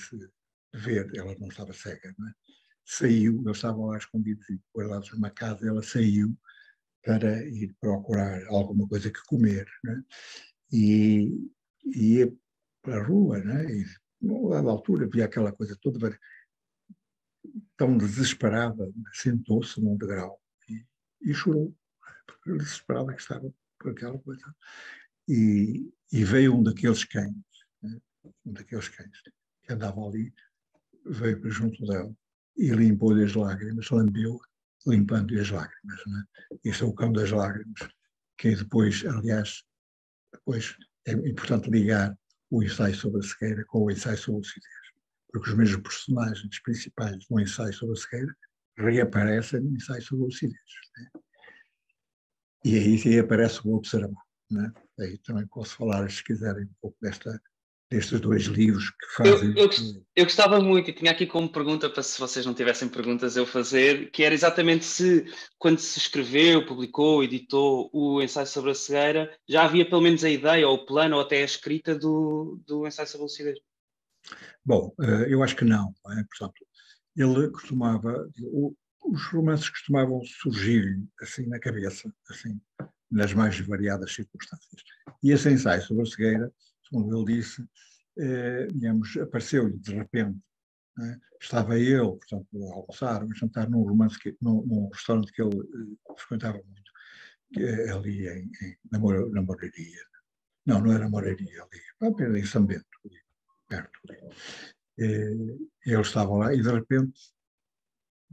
ver, ela não estava cega, não é? Saiu, eles estavam lá escondidos e guardados numa casa, ela saiu para ir procurar alguma coisa que comer, não é? E ia para a rua, não é? E a dada altura via aquela coisa toda tão desesperada, sentou-se num degrau e chorou, porque desesperada que estava por aquela coisa. E veio um daqueles cães, né? Um daqueles cães que andava ali, veio para junto dela e limpou-lhe as lágrimas, lambeu, limpando-lhe as lágrimas. Né? Esse é o cão das lágrimas, que depois, aliás, depois é importante ligar o ensaio sobre a cegueira com o ensaio sobre a lucidez, porque os mesmos personagens principais do ensaio sobre a cegueira reaparecem no ensaio sobre a lucidez. Né? E aí aparece o outro Saramago. Né? Aí também posso falar, se quiserem, um pouco destes dois livros que fazem... Eu gostava muito, e tinha aqui como pergunta, para se vocês não tivessem perguntas eu fazer, que era exatamente se, quando se escreveu, publicou, editou o ensaio sobre a cegueira, já havia pelo menos a ideia, ou o plano, ou até a escrita do ensaio sobre a lucidez. Bom, eu acho que não. É? Portanto, ele costumava... Os romances costumavam surgir assim na cabeça, assim, nas mais variadas circunstâncias. E esse ensaio sobre a cegueira, como ele disse, digamos, apareceu-lhe de repente. Né? Estava ele, portanto, a almoçar, a jantar num romance, num restaurante que ele frequentava muito, ali na Moraria. Não era Moraria, ali em São Bento, ali, perto. Ele estava lá e, de repente,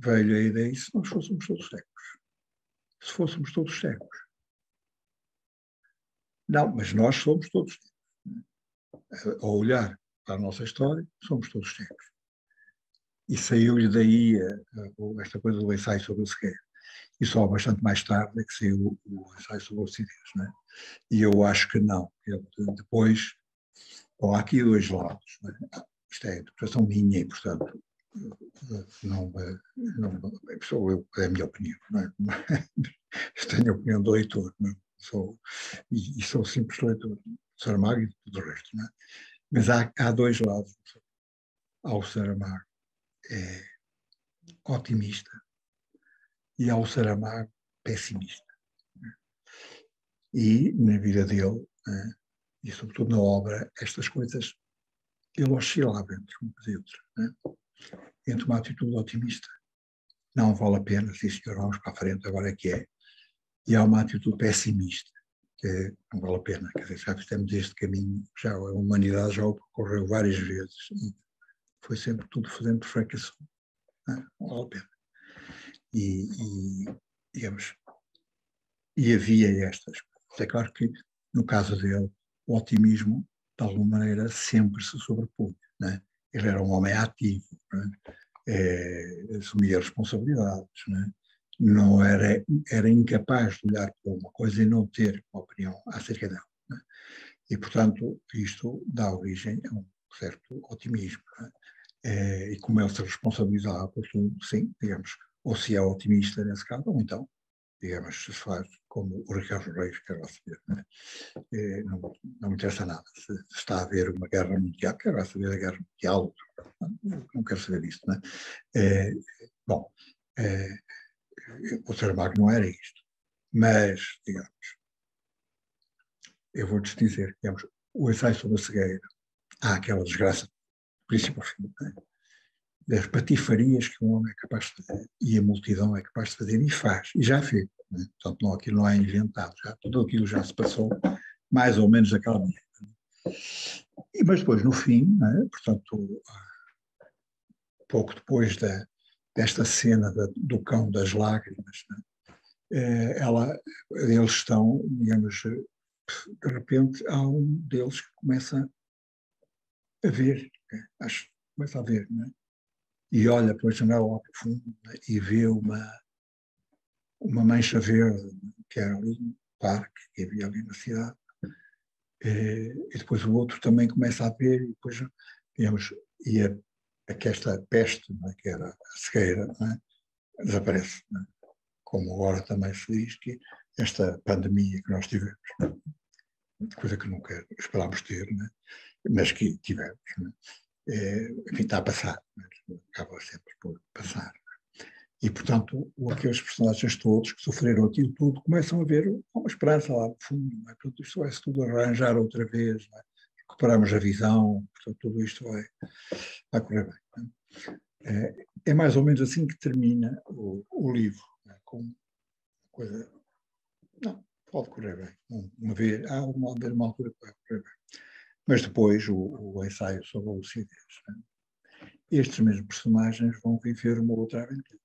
veio a ideia, e se nós fôssemos todos cegos? Se fôssemos todos cegos? Não, mas nós somos todos cegos. Ao olhar para a nossa história, somos todos cegos. E saiu-lhe daí esta coisa do ensaio sobre a cegueira. E só bastante mais tarde é que saiu o ensaio sobre a lucidez. Né? E eu acho que não. Depois, bom, há aqui dois lados. Né? Isto é a interpretação minha e, portanto, não é a minha opinião. Não é? Eu tenho a opinião do leitor. Não é? Sou simples leitor do Saramago e de tudo o resto. Não é? Mas há dois lados ao Saramago. É otimista e ao Saramago pessimista. E na vida dele, e sobretudo na obra, estas coisas, ele oscilava entre uma coisa e outra. Entre uma atitude otimista, não vale a pena, sim senhor, vamos para a frente, agora é que é, e há uma atitude pessimista, que não vale a pena, quer dizer, já fizemos este caminho, já a humanidade já o percorreu várias vezes, e foi sempre tudo fazendo fracassou. Não vale a pena. Digamos, e havia estas. É claro que, no caso dele, o otimismo, de alguma maneira, sempre se sobrepõe. Né? Ele era um homem ativo, né? Assumia responsabilidades, né? Não era incapaz de olhar para uma coisa e não ter uma opinião acerca dela. Né? E, portanto, isto dá origem a um certo otimismo. Né? E como ele se responsabilizava por tudo, sim, digamos, ou se é otimista nesse caso, ou então, digamos, se faz como o Ricardo Reis quer lá saber. Né? Não me interessa nada. Se está a haver uma guerra mundial, quero lá saber da guerra mundial, não quero saber disso. Né? Bom, o Saramago não era isto. Mas, digamos, eu vou-te dizer, digamos, o ensaio sobre a cegueira, há aquela desgraça, do princípio ao fim, né? Das patifarias que um homem é capaz de fazer e a multidão é capaz de fazer e faz, e já fez. Né? Portanto, aquilo não é inventado, tudo aquilo já se passou mais ou menos daquela maneira. Mas depois, no fim, né, portanto, pouco depois desta cena do cão das lágrimas, né, eles estão, digamos, de repente há um deles que começa a ver, começa a ver, né? E olha pela janela lá para o fundo, né, e vê uma mancha verde que era ali no parque que havia ali na cidade. E depois o outro também começa a ver, e depois, digamos, esta peste, né, que era a cegueira, né, desaparece. Né, como agora também se diz que esta pandemia que nós tivemos. coisa que nunca esperámos ter, né? Mas que tivemos. Né? Enfim, está a passar, mas acaba sempre por passar. E, portanto, aqueles personagens todos que sofreram aquilo tudo começam a ver uma esperança lá no fundo. Não é? Portanto, isto vai-se tudo arranjar outra vez, não é? Recuperamos a visão, portanto, tudo isto vai correr bem. É mais ou menos assim que termina o livro, não é? Com coisa. Não, pode correr bem. Há uma altura que vai correr bem. Mas depois o ensaio sobre a lucidez. Né? Estes mesmos personagens vão viver uma outra aventura,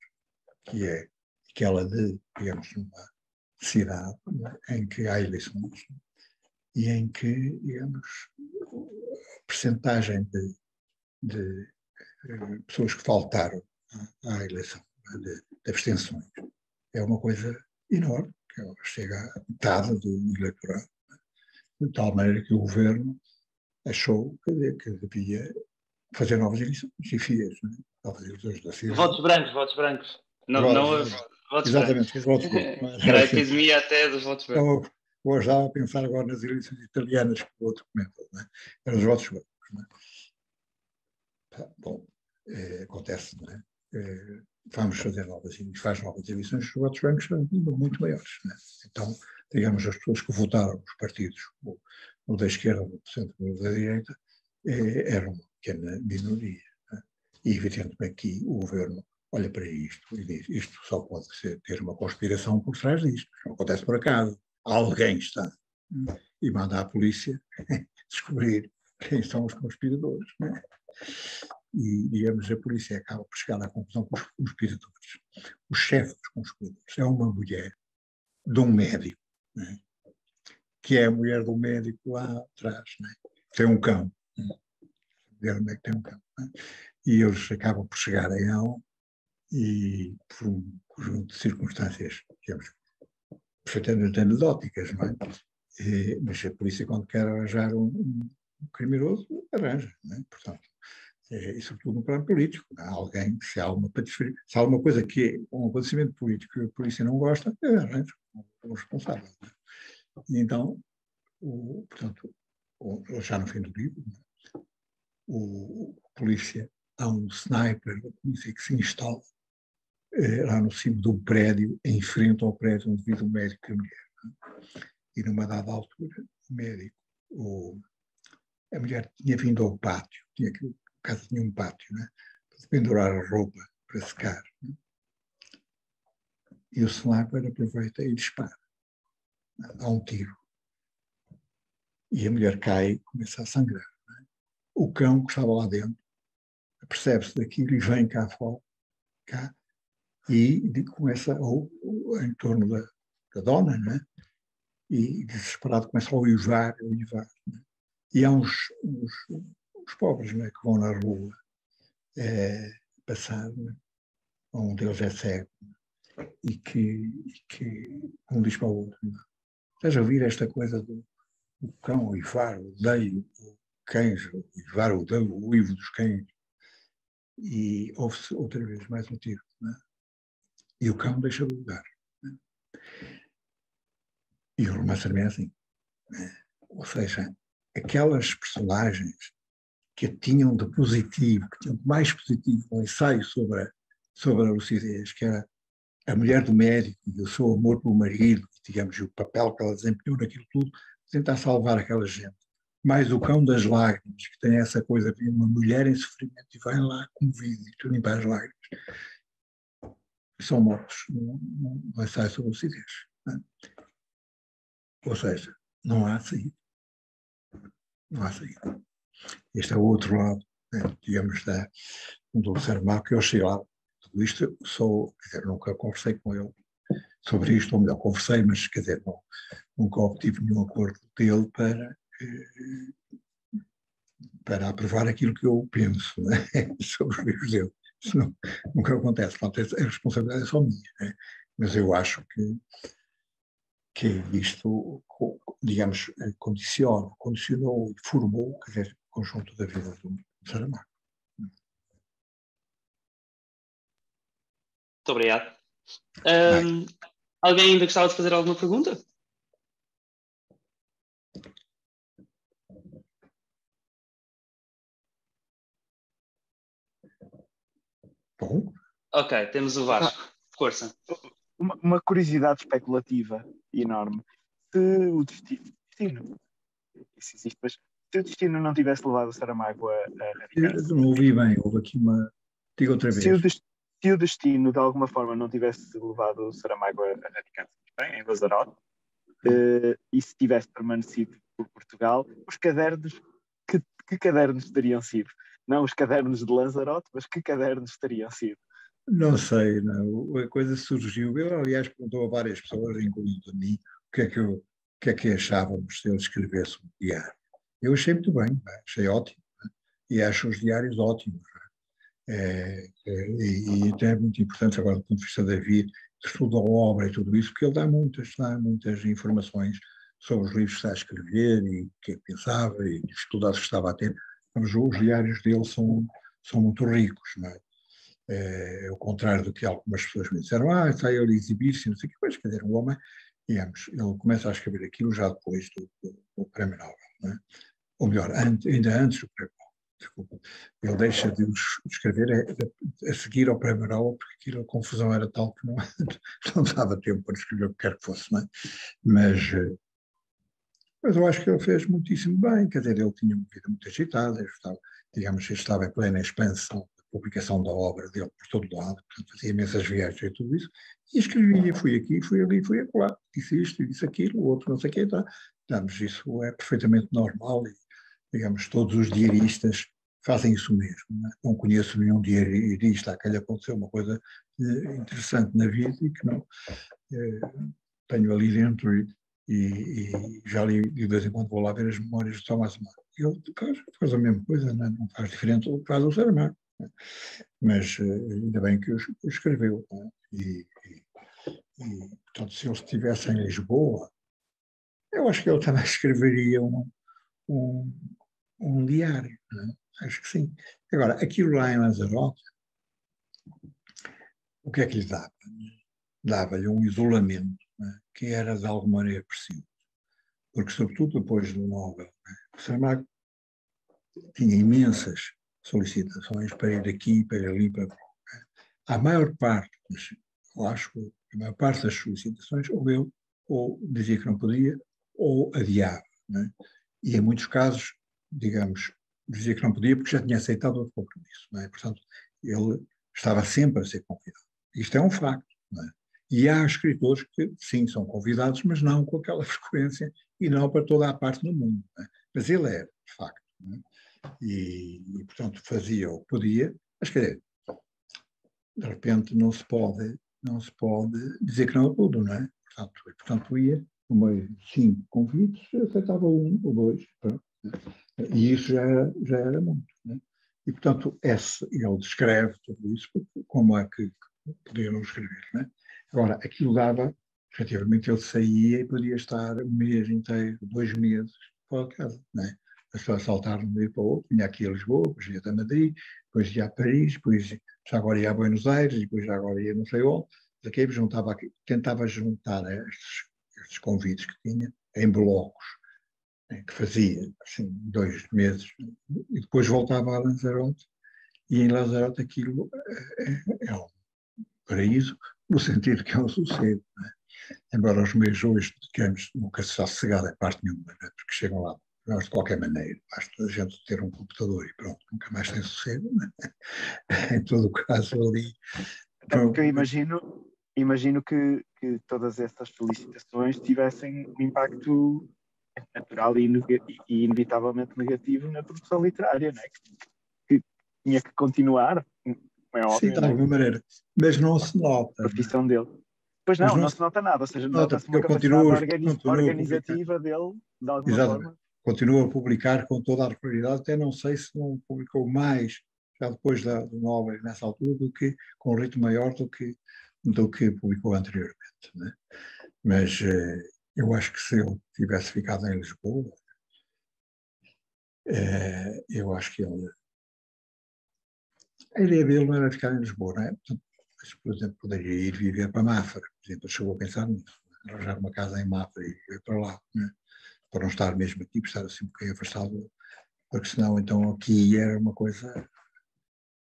que é aquela de, digamos, uma cidade, né, em que há eleições e em que, digamos, a percentagem de pessoas que faltaram à eleição, de abstenções, é uma coisa enorme, que chega à metade do eleitorado, né? De tal maneira que o governo achou que devia fazer novas eleições e fez, né? Novas eleições da cidade. Votos brancos. Não votos exatamente, brancos. votos brancos. Era a epidemia até dos votos brancos. Vou já pensar agora nas eleições italianas que o outro comentou, né? Eram os votos brancos. Né? Bom, acontece, não é? Vamos fazer novas eleições, os votos brancos são muito maiores. Né? Então, digamos, as pessoas que votaram nos partidos, ou da esquerda, ou do centro, ou da direita, eram uma pequena minoria. Né? E, evidentemente, aqui o governo olha para isto e diz: isto só pode ter uma conspiração por trás disto. Não acontece por acaso. Alguém está. E manda a polícia descobrir quem são os conspiradores. Né? E, digamos, a polícia acaba por chegar à conclusão que os conspiradores, o chefe dos conspiradores, é uma mulher de um médico, né? Que é a mulher do médico lá atrás, né? Tem um cão. Né? Onde é que tem um cão? Né? E eles acabam por chegar a ela e, por um conjunto de circunstâncias, digamos, perfeitamente anedóticas, não é? Mas a polícia, quando quer arranjar um criminoso, arranja, não é? Portanto, e sobretudo no plano político. Há alguém, se há alguma coisa que é um acontecimento político que a polícia não gosta, arranja o responsável. Não é? E então, portanto, já no fim do livro, o polícia, há um sniper da polícia que se instala lá no cimo de um prédio, em frente ao prédio onde vive o médico e a mulher. E numa dada altura, o médico, a mulher tinha vindo ao pátio, a casa tinha um pátio, né, para pendurar a roupa para secar. Né? E o sniper aproveita e dispara. Dá um tiro. E a mulher cai e começa a sangrar. Né? O cão que estava lá dentro percebe-se daquilo e vem cá fora, e começa em torno da dona, né? E desesperado começa a uivar. Né? E há uns pobres, né, que vão na rua passar, né? Um deles é cego, né? E que um diz para o outro: estás a ouvir esta coisa do cão uivar, odeio o cães, uivar, odeio o uivo dos cães. E ouve-se outra vez mais um tiro, né? E o cão deixa de lugar. Né? E o romance também é assim. Né? Ou seja, aquelas personagens que tinham de positivo, que tinham de mais positivo no ensaio sobre a lucidez, que era a mulher do médico e o seu amor pelo marido, digamos, e o papel que ela desempenhou naquilo tudo, tentar salvar aquela gente. Mais o cão das lágrimas, que tem essa coisa de uma mulher em sofrimento e vai lá comovido e tu limpa as lágrimas. São mortos no ensaio sobre a lucidez. Né? Ou seja, não há saída. Não há saída. Este é o outro lado, né, digamos, do Saramago, que eu sei lá. Tudo isto, quer dizer, nunca conversei com ele sobre isto, ou melhor, conversei, mas, quer dizer, nunca obtive nenhum acordo dele para aprovar aquilo que eu penso, né, sobre os livros dele. Isso nunca acontece. Portanto, a responsabilidade é só minha, né? Mas eu acho que isto, digamos, condicionou e formou, quer dizer, o conjunto da vida do Saramago. Muito obrigado. Alguém ainda gostava de fazer alguma pergunta? Bom. Ok, temos o Vasco. Força. Uma curiosidade especulativa enorme. Se o destino, isso existe, mas se o destino não tivesse levado o Saramago a radicar-se, Não ouvi bem, houve aqui uma... Diga outra vez. Se o destino de alguma forma não tivesse levado o Saramago a radicar-se bem, em Lanzarote, e se tivesse permanecido por Portugal, os cadernos, que cadernos teriam sido? Não os cadernos de Lanzarote, mas que cadernos teriam sido? Não sei, não. A coisa surgiu. Eu, aliás, perguntou a várias pessoas, incluindo a mim, o que é que achávamos se ele escrevesse um diário. Eu achei muito bem, achei ótimo, né? E acho os diários ótimos. E até é muito importante agora do ponto de vista da vida, estudo da obra e tudo isso, porque ele dá muitas informações sobre os livros que está a escrever e o que é que pensava e os dificuldades que estava a ter. Mas os diários dele são muito ricos, não é? Ao contrário do que algumas pessoas me disseram, está ele a exibir-se, não sei o que, mas quer dizer, um homem, digamos, ele começa a escrever aquilo já depois do Prémio Nobel, não é? Ou melhor, ainda antes do Prémio Nobel, desculpa. Ele deixa de escrever a seguir ao Prémio Nobel, porque a confusão era tal que não dava tempo para escrever o que quer que fosse, não é? Mas eu acho que ele fez muitíssimo bem, quer dizer, ele tinha uma vida muito agitada, estava em plena expansão, publicação da obra dele por todo lado, portanto fazia imensas viagens e tudo isso, e escrevia, fui aqui, fui ali, fui acolá, disse isto, disse aquilo, o outro não sei o que, tá. Digamos, isso é perfeitamente normal e, digamos, todos os diaristas fazem isso mesmo. Não conheço nenhum diarista a quem lhe aconteceu uma coisa interessante na vida e que não tenho ali dentro e já li, de vez em quando vou lá ver as memórias de Thomas Mann. Ele faz a mesma coisa, não faz diferente do que faz o Saramago. Mas ainda bem que o escreveu. E, portanto, se ele estivesse em Lisboa, eu acho que ele também escreveria um diário. Acho que sim. Agora, aquilo lá em Lanzarote, o que é que lhe dava? Dava-lhe um isolamento, que era de alguma maneira preciso. Porque, sobretudo depois do Nobel, o Saramago tinha imensas solicitações para ir aqui, para ir ali, para... A maior parte, eu acho que a maior parte das solicitações, ou dizia que não podia, ou adiava, né? E em muitos casos, digamos, dizia que não podia porque já tinha aceitado outro compromisso, né? Portanto, ele estava sempre a ser convidado. Isto é um facto, né? E há escritores que, sim, são convidados, mas não com aquela frequência e não para toda a parte do mundo, né? Mas ele era, de facto, né? E, portanto, fazia o que podia, mas quer dizer, de repente não se pode dizer que não a tudo, não é? Portanto ia, no meio de 5 convites, aceitava 1 ou 2, pronto. E isso já era muito, né? E, portanto, ele descreve tudo isso, como é que podiam escrever, né? Agora, aquilo dava, efetivamente, ele saía e podia estar um mês inteiro, 2 meses, fora de casa, né? As pessoas saltaram de um dia para o outro, vinha aqui a Lisboa, depois ia a Madrid, depois ia a Paris, depois já agora ia a Buenos Aires, depois já agora ia não sei onde, daqui tentava juntar estes convites que tinha em blocos, que fazia, assim, 2 meses, e depois voltava a Lanzarote, e em Lanzarote aquilo é um paraíso, no sentido que é um sossego, né? Embora os meios hoje, digamos, nunca se está sossegado em parte nenhuma, né? Porque chegam lá, nós de qualquer maneira, basta a gente ter um computador e pronto, nunca mais tem sossego, né? Em todo o caso ali. Porque eu imagino que todas essas felicitações tivessem um impacto natural e inevitavelmente negativo na produção literária, né? Que tinha que continuar, é óbvio. Sim, de alguma maneira, mas não se nota. A profissão dele. Pois não se nota nada, ou seja, nota-se uma capacidade organizativa dele, de alguma forma. Continua a publicar com toda a regularidade, até não sei se não publicou mais, já depois do Nobel, nessa altura, com um ritmo maior do que publicou anteriormente, né? Mas eu acho que se ele tivesse ficado em Lisboa, eu acho que a ideia dele não era ficar em Lisboa, não é? Portanto, por exemplo, poderia ir viver para Mafra, por exemplo, chegou a pensar nisso, arranjar uma casa em Mafra e ir para lá, né? Para não estar mesmo aqui, para estar assim um bocadinho afastado, porque senão então aqui era uma coisa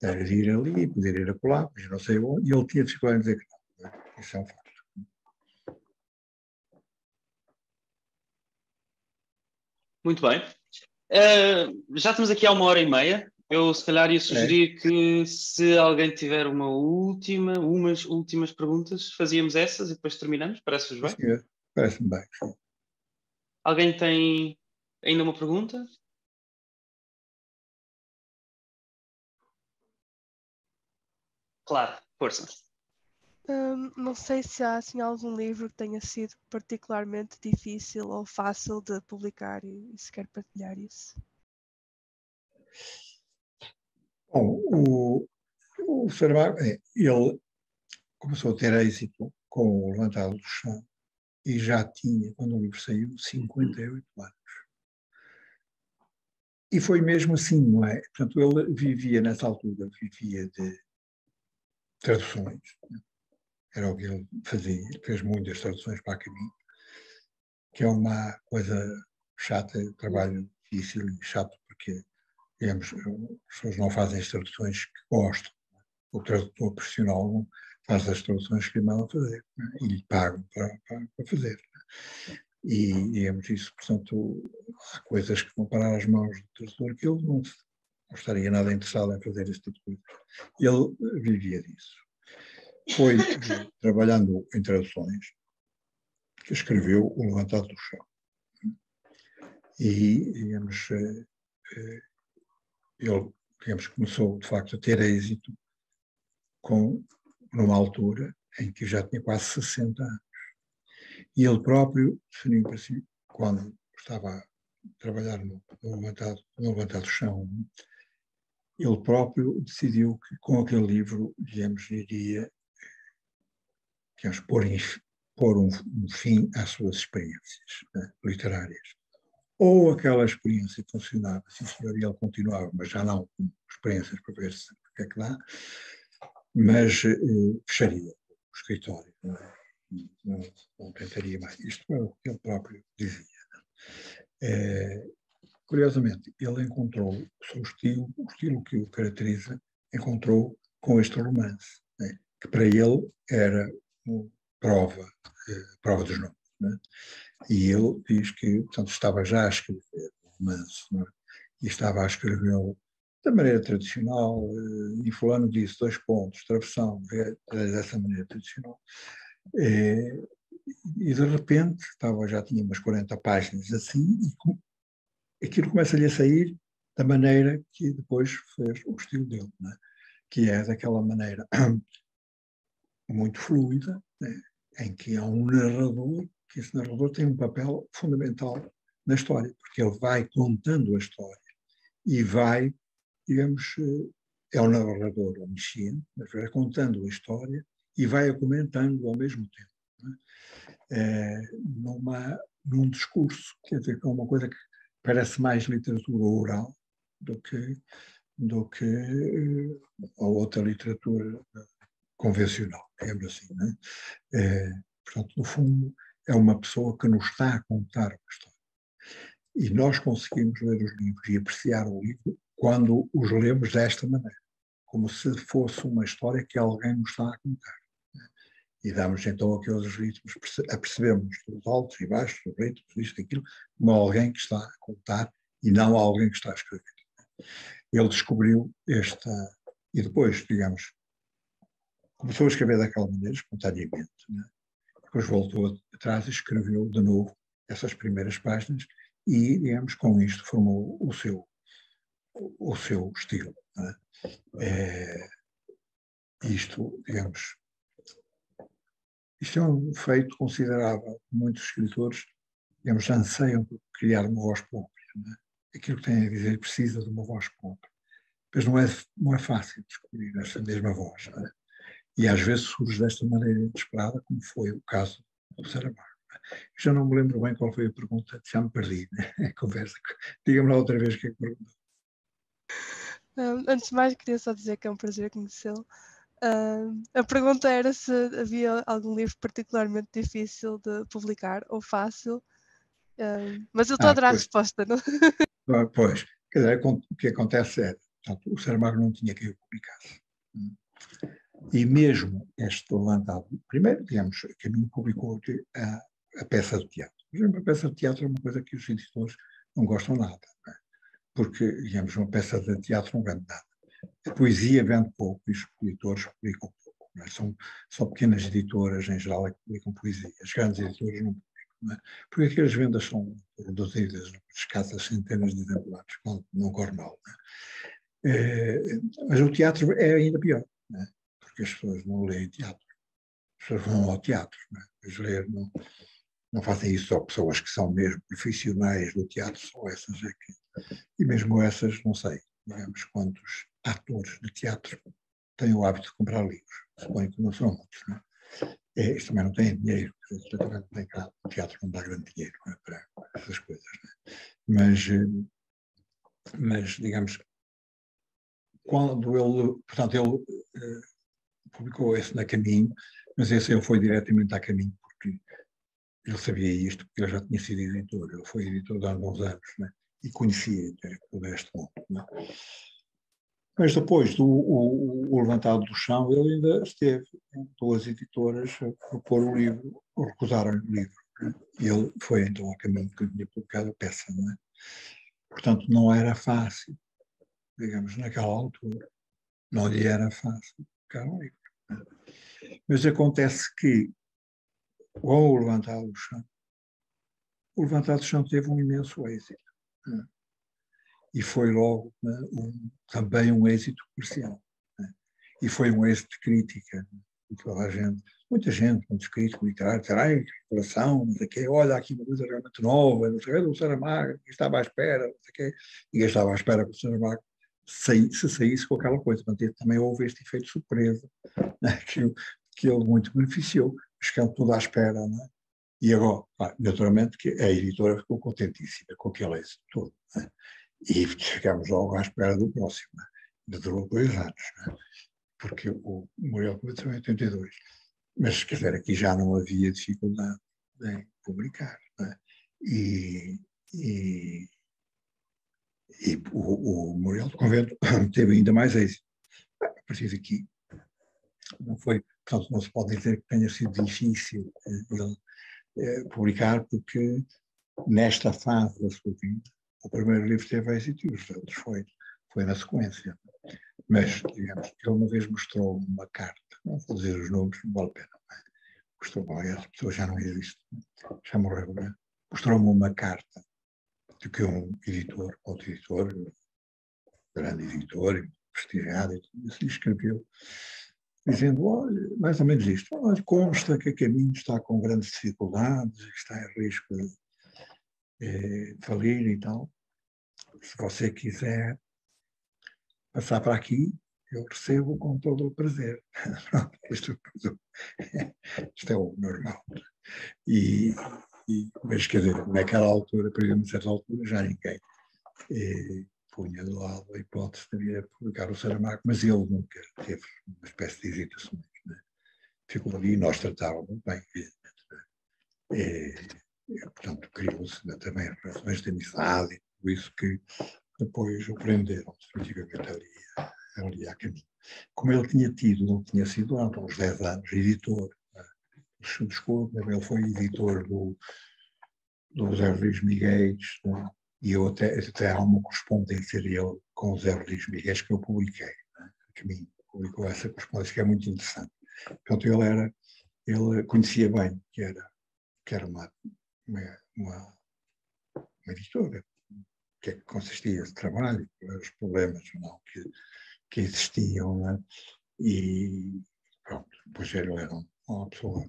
Era de ir ali, poder ir acolá, mas não sei onde, e ele tinha dificuldade em dizer que não. Isso é um facto. Muito bem. Já estamos aqui há 1h30. Eu, se calhar, ia sugerir que, se alguém tiver umas últimas perguntas, fazíamos essas e depois terminamos. Parece-vos bem? Senhor, parece-me bem. Sim. Alguém tem ainda uma pergunta? Claro, força. Não sei se há assim, algum livro que tenha sido particularmente difícil ou fácil de publicar e se quer partilhar isso. Bom, o Saramago, ele começou a ter êxito com o Levantado do Chão e já tinha, quando o livro saiu, 58 anos. E foi mesmo assim, não é? Portanto, ele vivia, nessa altura, vivia de traduções. Era o que ele fazia. Ele fez muitas traduções para a Caminho, que é uma coisa chata, trabalho difícil e chato, porque, digamos, as pessoas não fazem as traduções que gostam. O tradutor profissional não faz as traduções que lhe mandam fazer, né? E lhe pagam para fazer. E, digamos, isso, portanto, há coisas que vão parar às mãos do tradutor que ele não estaria nada interessado em fazer esse tipo de coisa. Ele vivia disso. Foi trabalhando em traduções que escreveu O Levantado do Chão. E, digamos, ele, digamos, começou, de facto, a ter êxito numa altura em que já tinha quase 60 anos. E ele próprio definiu para si, quando estava a trabalhar no Levantado do Chão, ele próprio decidiu que com aquele livro, digamos, iria, digamos, pôr um fim às suas experiências, né, literárias. Ou aquela experiência funcionava, sim senhor, e ele continuava, mas já não com experiências para ver se o que é que dá, mas fecharia o escritório, não é? Não tentaria mais. Isto é o que ele próprio dizia. Curiosamente, ele encontrou o seu estilo, o estilo que o caracteriza, encontrou com este romance, né? Que para ele era prova dos nomes. Né? E ele diz que, portanto, estava já a escrever o romance, né? E estava a escrevê-lo da maneira tradicional, e fulano disse 2 pontos, travessão, dessa maneira tradicional. E de repente, já tinha umas 40 páginas assim, e aquilo começa-lhe a sair da maneira que depois fez o estilo dele, né? Que é daquela maneira muito fluida, né? Em que há um narrador, que esse narrador tem um papel fundamental na história, porque ele vai contando a história e vai, digamos, é o narrador omnisciente, mas vai contando a história e vai a comentando ao mesmo tempo, né? Num discurso, quer dizer, que é uma coisa que parece mais literatura oral do que a outra literatura convencional, digamos assim, né? Portanto, no fundo, é uma pessoa que nos está a contar uma história. E nós conseguimos ler os livros e apreciar o livro quando os lemos desta maneira, como se fosse uma história que alguém nos está a contar. E damos então aqueles ritmos, apercebemos os altos e baixos, os ritmos, isto e aquilo, como alguém que está a contar e não alguém que está a escrever. Ele descobriu e depois, digamos, começou a escrever daquela maneira, espontaneamente, né? Depois voltou atrás e escreveu de novo essas primeiras páginas e, digamos, com isto formou o seu estilo, né? Isto, digamos, isto é um feito considerável. Muitos escritores, digamos, anseiam por criar uma voz própria, né? Aquilo que tem a dizer precisa de uma voz própria. Mas não é fácil descobrir essa mesma voz, né? E às vezes surge desta maneira inesperada, como foi o caso do Saramago. Já não me lembro bem qual foi a pergunta, já me perdi, né? A conversa. Diga-me lá outra vez o que é que perguntou. Antes de mais, queria só dizer que é um prazer conhecê-lo. A pergunta era se havia algum livro particularmente difícil de publicar ou fácil, mas eu estou a dar a resposta, não? Pois, quer dizer, o que acontece é, Portanto, o Saramago não tinha quem o publicasse. E mesmo este levantado, primeiro, digamos, que a mim publicou a peça de teatro. Por exemplo, a peça de teatro é uma coisa que os editores não gostam nada, não é? Porque, digamos, uma peça de teatro não vende nada. A poesia vende pouco e os editores publicam pouco. Não é? São pequenas editoras, em geral, é que publicam poesia. As grandes editoras não publicam. Não é? Porque aquelas vendas são reduzidas, escassas centenas de exemplares, não corre mal. Não é? Mas o teatro é ainda pior, não é? Porque as pessoas não leem teatro. As pessoas vão ao teatro. Não é? Mas ler não fazem isso só pessoas que são mesmo profissionais do teatro, só essas é que... E mesmo essas, não sei, digamos, quantos atores de teatro têm o hábito de comprar livros. Suponho que não são muitos, não é? Isto também não tem dinheiro, o teatro não dá grande dinheiro, não é, para essas coisas, não é? Mas, digamos, quando portanto, ele publicou esse na Caminho, mas esse ele foi diretamente à Caminho, porque ele sabia isto, porque ele já tinha sido editor, ele foi editor há alguns anos, né? E conhecia todo este mundo. Né? Mas depois o Levantado do Chão, ele ainda esteve em 2 editoras a propor o livro, ou recusaram o livro. Né? E ele foi então ao Caminho que tinha publicado a peça. Né? Portanto, não era fácil, digamos, naquela altura, não lhe era fácil publicar um livro. Né? Mas acontece que, com o Levantado do Chão teve um imenso êxito. Né? E foi logo, né, também um êxito comercial. Né? E foi um êxito de crítica. Né? Toda a gente, muitos críticos literários, disseram, que revelação, não sei o quê, olha aqui uma coisa realmente nova, não sei o quê, do Saramago, que estava à espera, não sei o quê. Ninguém estava à espera que o Saramago se saísse com aquela coisa. Portanto, também houve este efeito surpresa, né, que ele muito beneficiou, mas ficam tudo à espera, né? E agora, naturalmente, que a editora ficou contentíssima com aquele êxito todo. Né? E ficámos logo à espera do próximo. Né? Durou 2 anos, né? Porque o Muriel começou em 82. Mas, quer dizer, aqui já não havia dificuldade em publicar. Né? E o Muriel do Convento teve ainda mais êxito. A partir daqui, não foi, portanto, não se pode dizer que tenha sido difícil ele publicar, porque nesta fase da sua vida, o primeiro livro teve êxito e os outros foi na sequência. Mas, digamos, ele uma vez mostrou uma carta, não vou dizer os nomes, não vale a pena, não é? Mostrou, essa pessoa já não existe, já morreu, não é? Mostrou-me uma carta de que um editor, outro editor, grande editor, prestigiado, e escreveu, dizendo, olha, mais ou menos isto, olha, consta que a Caminho está com grandes dificuldades, está em risco de falir e tal. Se você quiser passar para aqui, eu recebo com todo o prazer. Isto é o normal. Mas, quer dizer, naquela altura, por exemplo, a certa altura, já ninguém punha de lado a hipótese de vir a publicar o Saramago, mas ele nunca teve uma espécie de hesitações. Né? Ficou ali e nós tratávamos bem, evidentemente. Portanto, criou-se também relações de amizade e tudo isso que depois o prenderam definitivamente ali à Caminho. Como ele tinha sido há uns 10 anos editor, ele foi editor do José Rodrigues Miguel, né? E eu até há uma correspondência dele com o José Rodrigues Miguel que eu publiquei. Né? A Caminho publicou essa correspondência que é muito interessante. Portanto, ele conhecia bem que era uma editora, que é que consistia esse trabalho, os problemas não, que existiam, né? E pronto, depois ele era uma pessoa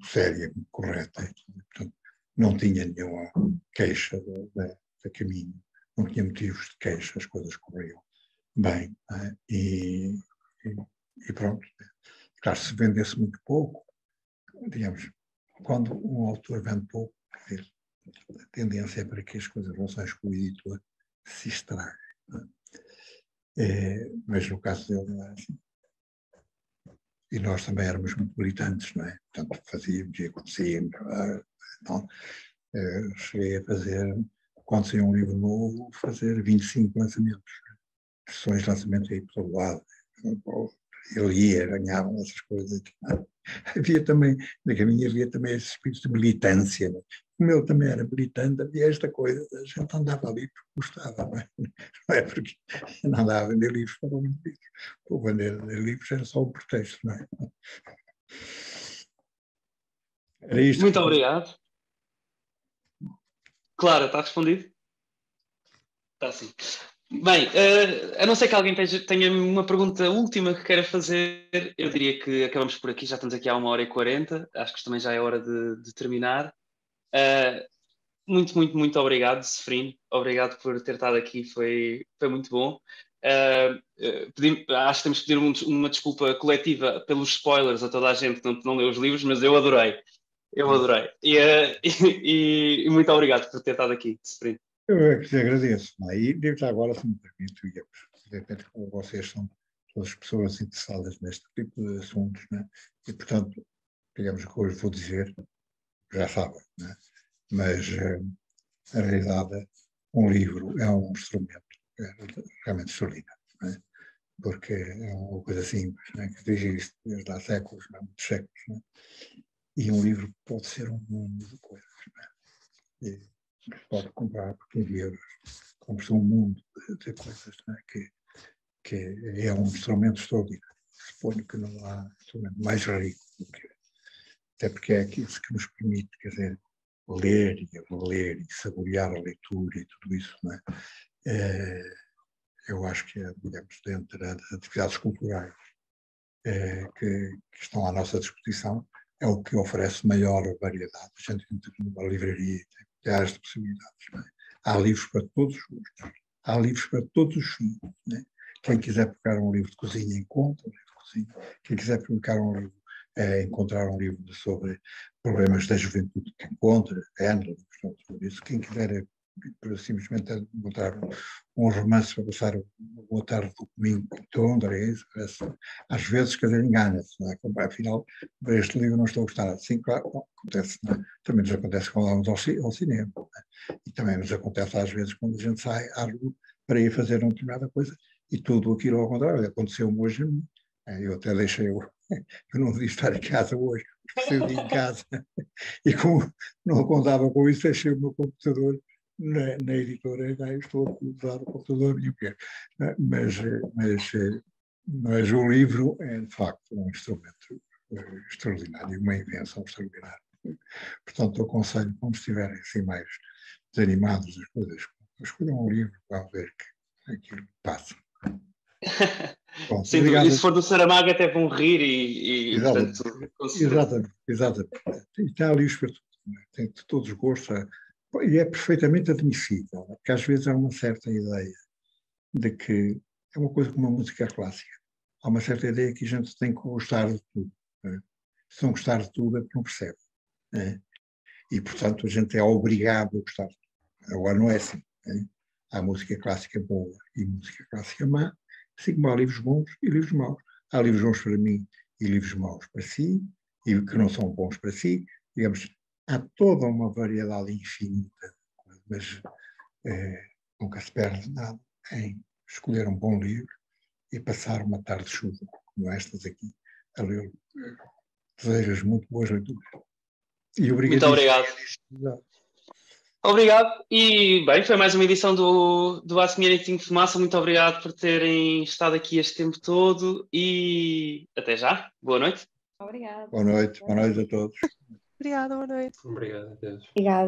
séria, correta, e, portanto, não tinha nenhuma queixa da Caminho, não tinha motivos de queixa, as coisas corriam bem, né? E pronto. Claro, se vendesse muito pouco, digamos, quando um autor vende pouco, quer dizer, a tendência é para que as relações com o editor se estraguem. Mas no caso dele não era assim. E nós também éramos muito militantes, não é? Portanto, fazíamos e acontecíamos. Então, cheguei a fazer, quando saiu um livro novo, fazer 25 lançamentos. sessões de lançamento aí por todo lado. Ele ia, ganhavam essas coisas. Havia também, na caminha havia também esse espírito de militância. Né? Como eu também era militante, havia esta coisa, a gente andava ali porque gostava, não é? Não é porque não andava a vender livros para vender livros. Ou vender livros era só um pretexto, não é? Era isto. Muito obrigado. Clara, está respondido? Está sim. Bem, a não ser que alguém tenha uma pergunta última que queira fazer, eu diria que acabamos por aqui, já estamos aqui há 1h40, acho que também já é hora de terminar. Muito obrigado, Seferino, obrigado por ter estado aqui, foi muito bom. Acho que temos que pedir uma desculpa coletiva pelos spoilers a toda a gente que não leu os livros, mas eu adorei. E muito obrigado por ter estado aqui, Seferino. Eu é que te agradeço. Não é? E devo agora, se me permite, de repente, como vocês são todas pessoas interessadas neste tipo de assuntos, né? E, portanto, digamos que hoje vou dizer, já sabem, né? Mas, na realidade, um livro é um instrumento realmente extraordinário, né? Porque é uma coisa simples, né? Que existe desde há séculos, né? Muitos séculos, né? E um livro pode ser um mundo de coisas, né? E pode comprar por 15 euros, compra-se um mundo de coisas, né? que é um instrumento extraordinário. Suponho que não há instrumento mais rico do que até porque é aquilo que nos permite, quer dizer, ler e reler e saborear a leitura e tudo isso, não é? Eu acho que é, digamos, dentro das atividades culturais que estão à nossa disposição, é o que oferece maior variedade. A gente entra numa livraria e tem áreas de possibilidades. Não é? Há livros para todos os gostos, há livros para todos os fins. Não é? Quem quiser pegar um livro de cozinha, encontra um livro de cozinha. Quem quiser pegar um livro, encontrar um livro sobre problemas da juventude, que encontra, livros sobre isso. Quem quiser simplesmente encontrar um romance para passar uma tarde do domingo, então, é isso. Às vezes, quer dizer, engana-se, não é? Afinal, este livro não estou a gostar. Sim, claro, acontece, não é? Também nos acontece quando vamos ao cinema, é? E também nos acontece às vezes quando a gente sai à rua para ir fazer uma determinada coisa e tudo aquilo ao contrário. Aconteceu-me hoje a mim. Eu até deixei, eu não devia estar em casa hoje, preciso de ir em casa. E como não contava com isso, deixei o meu computador na editora, estou a usar o computador e o quê? Mas o livro é, de facto, um instrumento extraordinário, uma invenção extraordinária. Portanto, eu aconselho, quando estiverem assim mais desanimados das coisas, escolham um livro para ver que aquilo passa. Bom, sim, e se for do Saramago até vão rir e portanto, exatamente. E está livros para tudo, tem de todos os gostos, e é perfeitamente admissível, porque às vezes há uma certa ideia de que é uma coisa como a música clássica. Há uma certa ideia que a gente tem que gostar de tudo. Né? Se não gostar de tudo é porque não percebe. Né? E, portanto, a gente é obrigado a gostar de tudo. Agora não é assim. Né? Há música clássica boa e música clássica má, assim como há livros bons e livros maus. Há livros bons para mim e livros maus para si, e que não são bons para si. Digamos, há toda uma variedade infinita, mas nunca se perde nada em escolher um bom livro e passar uma tarde de chuva, como estas aqui, a ler. Desejas muito boas leituras. E muito obrigado. Obrigado. E, bem, foi mais uma edição do Ask Me Anything de Fumaça. Muito obrigado por terem estado aqui este tempo todo e até já. Boa noite. Obrigada. Boa noite a todos. Obrigada, boa noite. Obrigado a Deus. Obrigada.